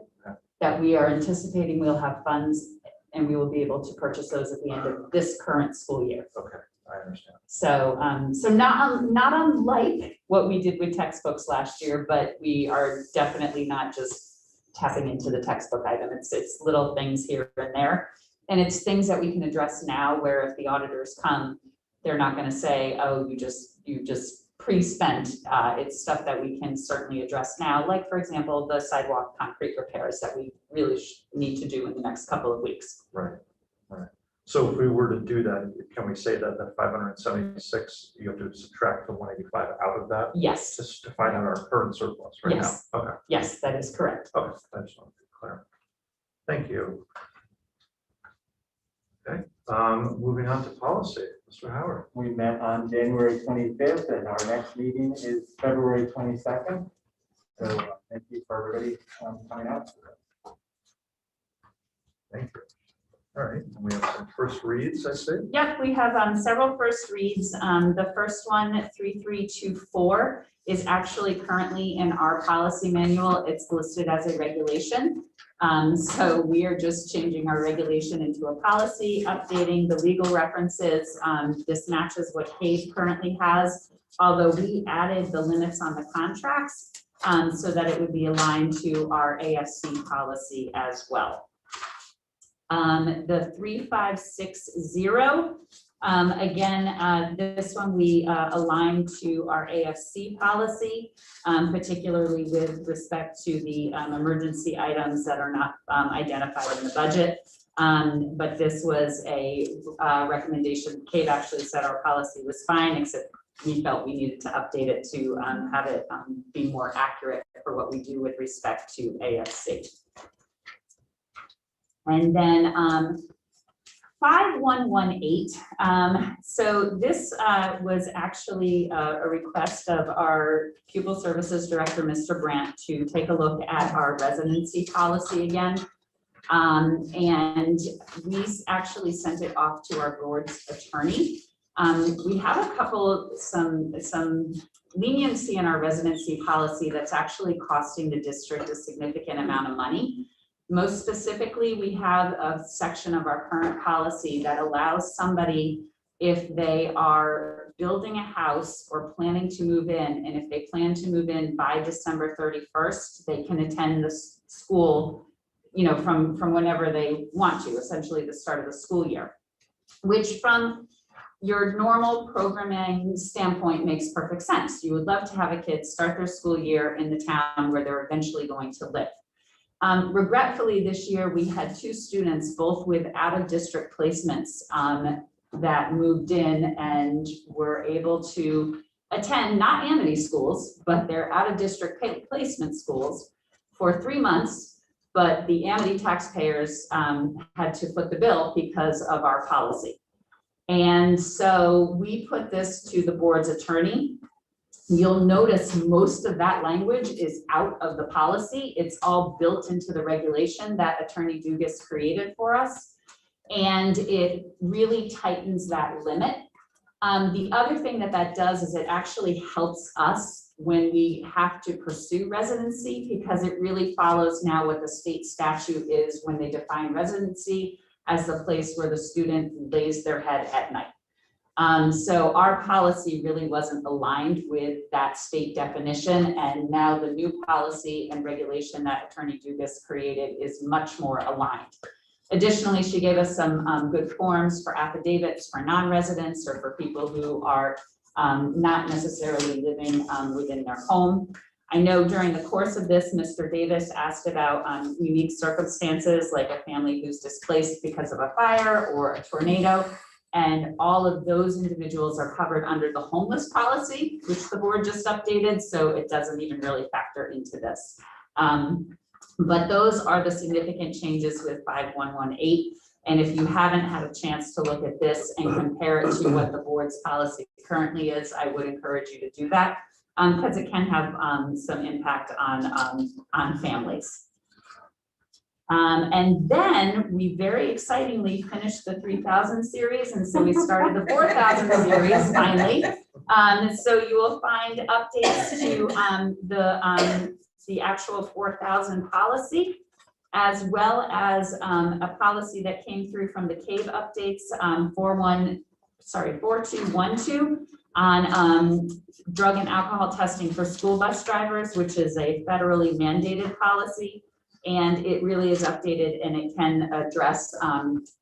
that we are anticipating we'll have funds and we will be able to purchase those at the end of this current school year. Okay, I understand. So, so not unlike what we did with textbooks last year, but we are definitely not just tapping into the textbook item. It's little things here and there. And it's things that we can address now where if the auditors come, they're not going to say, oh, you just pre-spent. It's stuff that we can certainly address now. Like, for example, the sidewalk concrete repairs that we really need to do in the next couple of weeks. Right. So if we were to do that, can we say that the 576, you have to subtract the 185 out of that? Yes. Just to find out our current surplus right Yes. now? Okay. Yes, that is correct. Okay, I just want to be clear. Thank you. Okay, moving on to policy, Mr. Howard. We met on January 25th, and our next meeting is February 22nd. So thank you for everybody coming out. Thank you. All right, and we have some first reads, I see. Yep, we have several first reads. The first one, 3324, is actually currently in our policy manual. It's listed as a regulation. So we are just changing our regulation into a policy, updating the legal references. This matches what CAVE currently has, although we added the limits on the contracts so that it would be aligned to our AFC policy as well. The 3560, again, this one we aligned to our AFC policy, particularly with respect to the emergency items that are not identified in the budget. But this was a recommendation. Kate actually said our policy was fine, except we felt we needed to update it to have it be more accurate for what we do with respect to AFC. And then 5118. So this was actually a request of our pupil services director, Mr. Brandt, to take a look at our residency policy again. And we actually sent it off to our board's attorney. We have a couple, some leniency in our residency policy that's actually costing the district a significant amount of money. Most specifically, we have a section of our current policy that allows somebody, if they are building a house or planning to move in, and if they plan to move in by December 31st, they can attend the school, you know, from whenever they want to, essentially the start of the school year, which from your normal programming standpoint makes perfect sense. You would love to have a kid start their school year in the town where they're eventually going to live. Regretfully, this year we had 2 students, both with out-of-district placements, that moved in and were able to attend not Amity schools, but their out-of-district placement schools for 3 months. But the Amity taxpayers had to foot the bill because of our policy. And so we put this to the board's attorney. You'll notice most of that language is out of the policy. It's all built into the regulation that Attorney Dugas created for us. And it really tightens that limit. The other thing that does is it actually helps us when we have to pursue residency, because it really follows now what the state statute is when they define residency as the place where the student lays their head at night. So our policy really wasn't aligned with that state definition, and now the new policy and regulation that Attorney Dugas created is much more aligned. Additionally, she gave us some good forms for affidavits for non-residents or for people who are not necessarily living within their home. I know during the course of this, Mr. Davis asked about unique circumstances, like a family who's displaced because of a fire or a tornado. And all of those individuals are covered under the homeless policy, which the board just updated, so it doesn't even really factor into this. But those are the significant changes with 5118. And if you haven't had a chance to look at this and compare it to what the board's policy currently is, I would encourage you to do that, because it can have some impact on families. And then we very excitingly finished the 3000 series, and so we started the 4000 series finally. So you will find updates to the actual 4000 policy, as well as a policy that came through from the CAVE updates, 4212 on drug and alcohol testing for school bus drivers, which is a federally mandated policy. And it really is updated, and it can address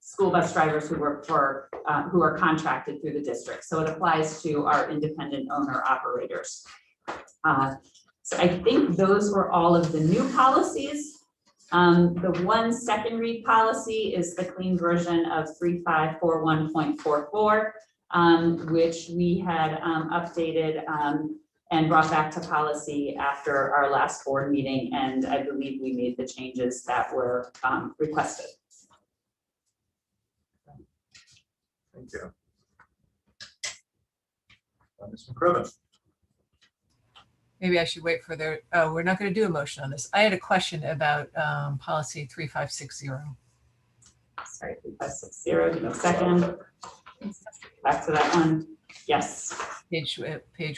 school bus drivers who work for, who are contracted through the district. So it applies to our independent owner operators. So I think those were all of the new policies. The one second read policy is the clean version of 3541.44, which we had updated and brought back to policy after our last board meeting, and I believe we made the changes that were requested. Thank you. Ms. McCriven. Maybe I should wait for their, oh, we're not going to do a motion on this. I had a question about policy 3560. Sorry, 3560, give me a second. Back to that one. Yes. Page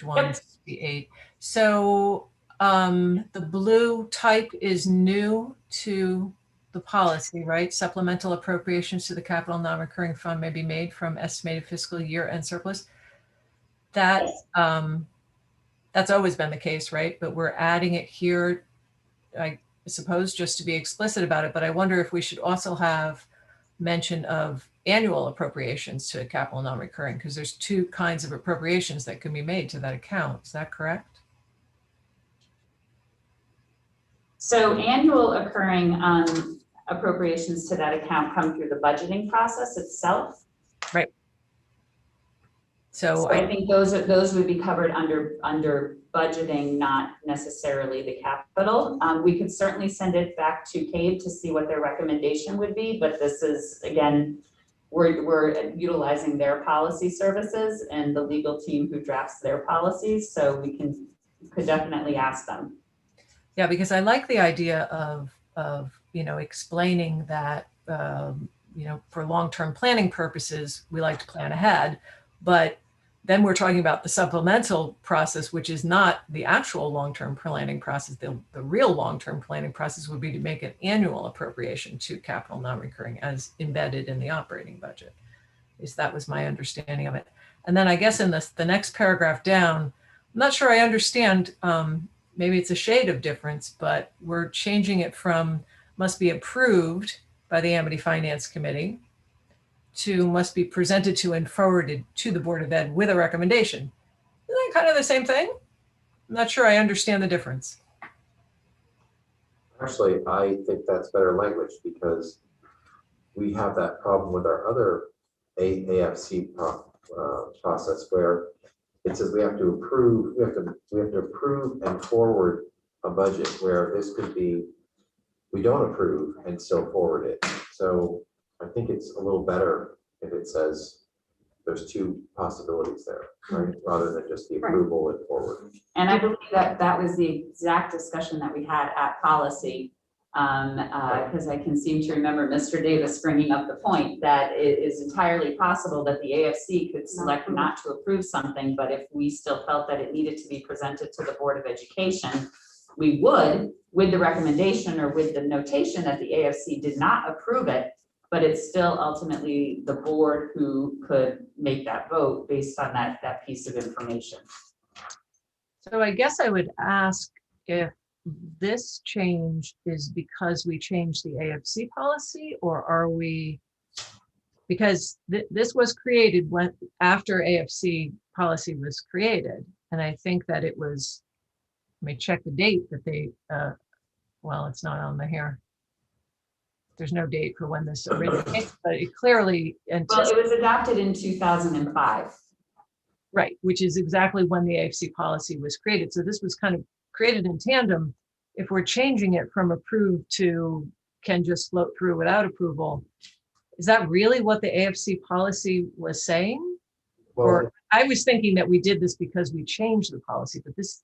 168. So the blue type is new to the policy, right? Supplemental appropriations to the capital non-recurring fund may be made from estimated fiscal year end surplus. That that's always been the case, right? But we're adding it here, I suppose, just to be explicit about it. But I wonder if we should also have mention of annual appropriations to capital non-recurring, because there's two kinds of appropriations that can be made to that account. Is that correct? So annual occurring appropriations to that account come through the budgeting process itself. Right. So I think those would be covered under budgeting, not necessarily the capital. We could certainly send it back to CABE to see what their recommendation would be, but this is, again, we're utilizing their policy services and the legal team who drafts their policies, so we could definitely ask them. Yeah, because I like the idea of explaining that for long-term planning purposes, we like to plan ahead, but then we're talking about the supplemental process, which is not the actual long-term planning process. The real long-term planning process would be to make an annual appropriation to capital non-recurring as embedded in the operating budget. At least that was my understanding of it. And then I guess in the next paragraph down, I'm not sure I understand, maybe it's a shade of difference, but we're changing it from must be approved by the Amity Finance Committee to must be presented to and forwarded to the Board of Ed with a recommendation. Isn't that kind of the same thing? I'm not sure I understand the difference. Actually, I think that's better language because we have that problem with our other AFC process where it says we have to approve, we have to approve and forward a budget, where this could be, we don't approve and still forward it. So I think it's a little better if it says there's two possibilities there, right? Rather than just the approval and forward. And I believe that was the exact discussion that we had at policy, because I can seem to remember Mr. Davis bringing up the point that it is entirely possible that the AFC could select not to approve something, but if we still felt that it needed to be presented to the Board of Education, we would, with the recommendation or with the notation that the AFC did not approve it, but it's still ultimately the board who could make that vote based on that piece of information. So I guess I would ask if this change is because we changed the AFC policy, or are we, because this was created after AFC policy was created. And I think that it was, let me check the date that they, well, it's not on the here. There's no date for when this originated, but it clearly. Well, it was adopted in 2005. Right, which is exactly when the AFC policy was created. So this was kind of created in tandem. If we're changing it from approved to can just float through without approval, is that really what the AFC policy was saying? Well, or I was thinking that we did this because we changed the policy, but this.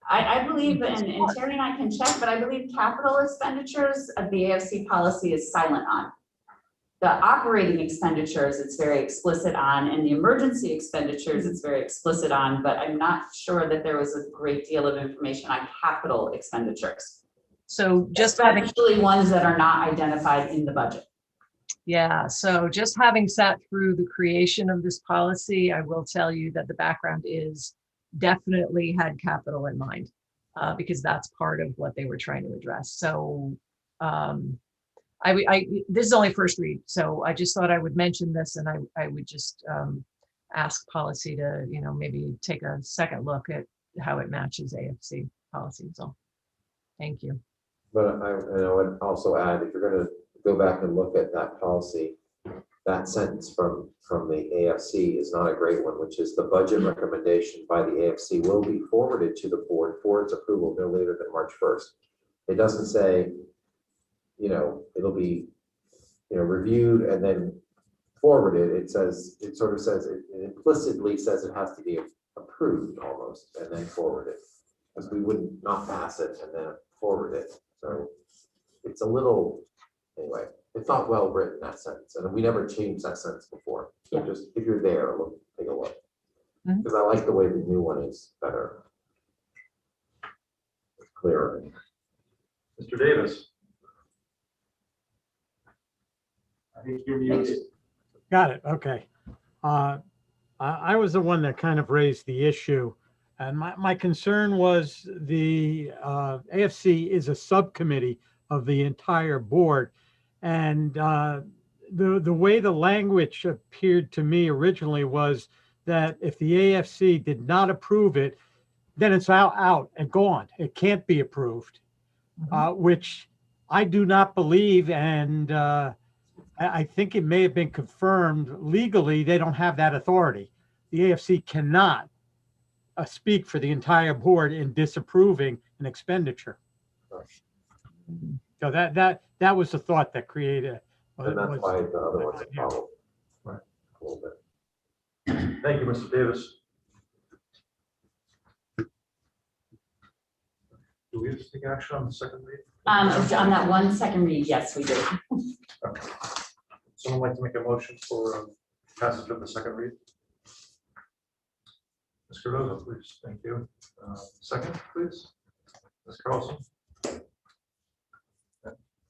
I believe, and Terry and I can check, but I believe capital expenditures of the AFC policy is silent on. The operating expenditures, it's very explicit on, and the emergency expenditures, it's very explicit on, but I'm not sure that there was a great deal of information on capital expenditures. So just especially ones that are not identified in the budget. Yeah, so just having sat through the creation of this policy, I will tell you that the background is definitely had capital in mind, because that's part of what they were trying to address. So this is only first read, so I just thought I would mention this, and I would just ask policy to, maybe take a second look at how it matches AFC policy. So thank you. But I would also add, if you're going to go back and look at that policy, that sentence from the AFC is not a great one, which is the budget recommendation by the AFC will be forwarded to the board for its approval no later than March 1st. It doesn't say, it'll be, reviewed and then forwarded. It says, it sort of says, it implicitly says it has to be approved almost and then forwarded, because we wouldn't not pass it and then forward it. So it's a little, anyway, it's not well written, that sentence, and we never changed that sentence before. So just, if you're there, take a look. Because I like the way the new one is better. It's clearer. Mr. Davis. I think you're muted. Got it. Okay. I was the one that kind of raised the issue. And my concern was the AFC is a subcommittee of the entire board. And the way the language appeared to me originally was that if the AFC did not approve it, then it's out and gone. It can't be approved, which I do not believe. And I think it may have been confirmed legally, they don't have that authority. The AFC cannot speak for the entire board in disapproving an expenditure. So that was the thought that created. And that's why the other ones follow. Right. A little bit. Thank you, Mr. Davis. Do we have to take action on the second read? On that one second read, yes, we do. Okay. Someone like to make a motion for passage of the second read? Ms. Cardozo, please. Thank you. Second, please. Ms. Carlson.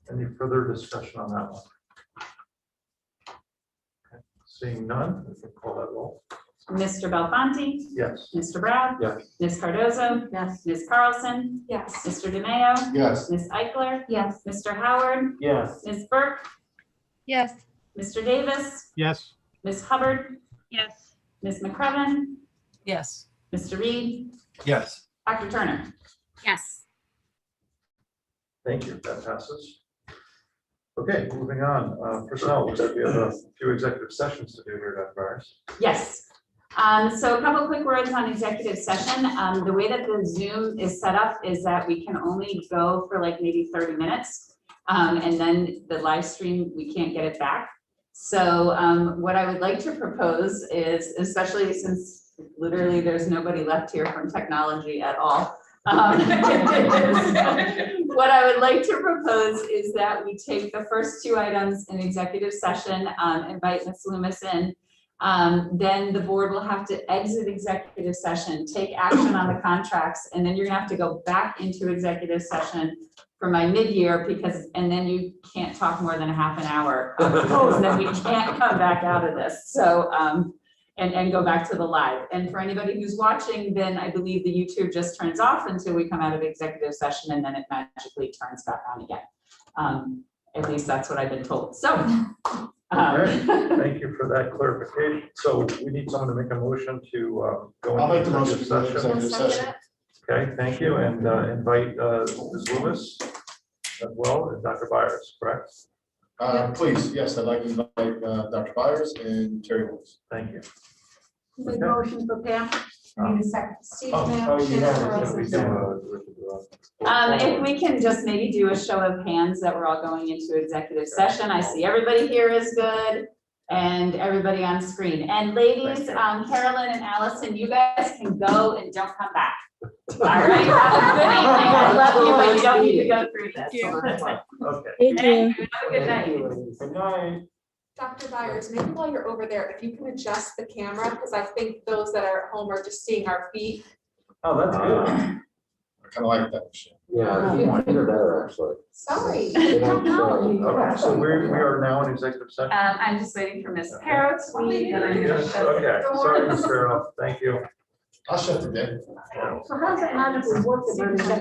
Any further discussion on that one? Okay. Seeing none, we can call that roll. Mr. Belfonte? Yes. Mr. Brown? Yes. Ms. Cardozo? Yes. Ms. Carlson? Yes. Mr. DeMayo? Yes. Ms. Eichler? Yes. Mr. Howard? Yes. Ms. Burke? Yes. Mr. Davis? Yes. Ms. Hubbard? Yes. Ms. McCrevin? Yes. Mr. Reed? Yes. Dr. Turner? Yes. Thank you. That passes. Okay, moving on. Personnel, looks like we have a few executive sessions to do here, Dr. Byers. Yes. So a couple quick words on executive session. The way that the Zoom is set up is that we can only go for like maybe 30 minutes. And then the live stream, we can't get it back. So what I would like to propose is, especially since literally there's nobody left here from technology at all. What I would like to propose is that we take the first two items in executive session, invite Ms. Loomis in. Then the board will have to exit executive session, take action on the contracts, and then you're gonna have to go back into executive session for my mid-year and then you can't talk more than a half an hour. And then we can't come back out of this. So, and go back to the live. And for anybody who's watching, then I believe the YouTube just turns off until we come out of executive session and then it magically turns back on again. At least that's what I've been told. So. Okay, thank you for that clarification. So we need someone to make a motion to go I'll make into the motion executive for session. executive session. Okay, thank you, and invite Ms. Loomis as well, and Dr. Byers, correct? Please, yes, I'd like to invite Dr. Byers and Terry Woods. Thank you. Make motion for Pam. I need a second. Steve, Oh, ma'am, oh, you Shannon, have it. Carlson. If we can just maybe do a show of hands that we're all going into executive session. I see everybody here is good and everybody on screen. And ladies, Carolyn and Allison, you guys can go and don't come back. All right, have a good evening. I love you, but you don't need to go through this. Okay. Thank you. Have a good night. Good night. Dr. Byers, maybe while you're over there, if you can adjust the camera, because I think those that are at home are just seeing our feet. Oh, that's good. I kind of like that. Yeah, you're better, actually. Sorry. Technology. Okay, so we are now in executive session. I'm just waiting for Ms. Carroll to leave. And I'm gonna Yes, shut okay, sorry, Ms. Carroll, thank you. I'll shut the day. So how does it magically work?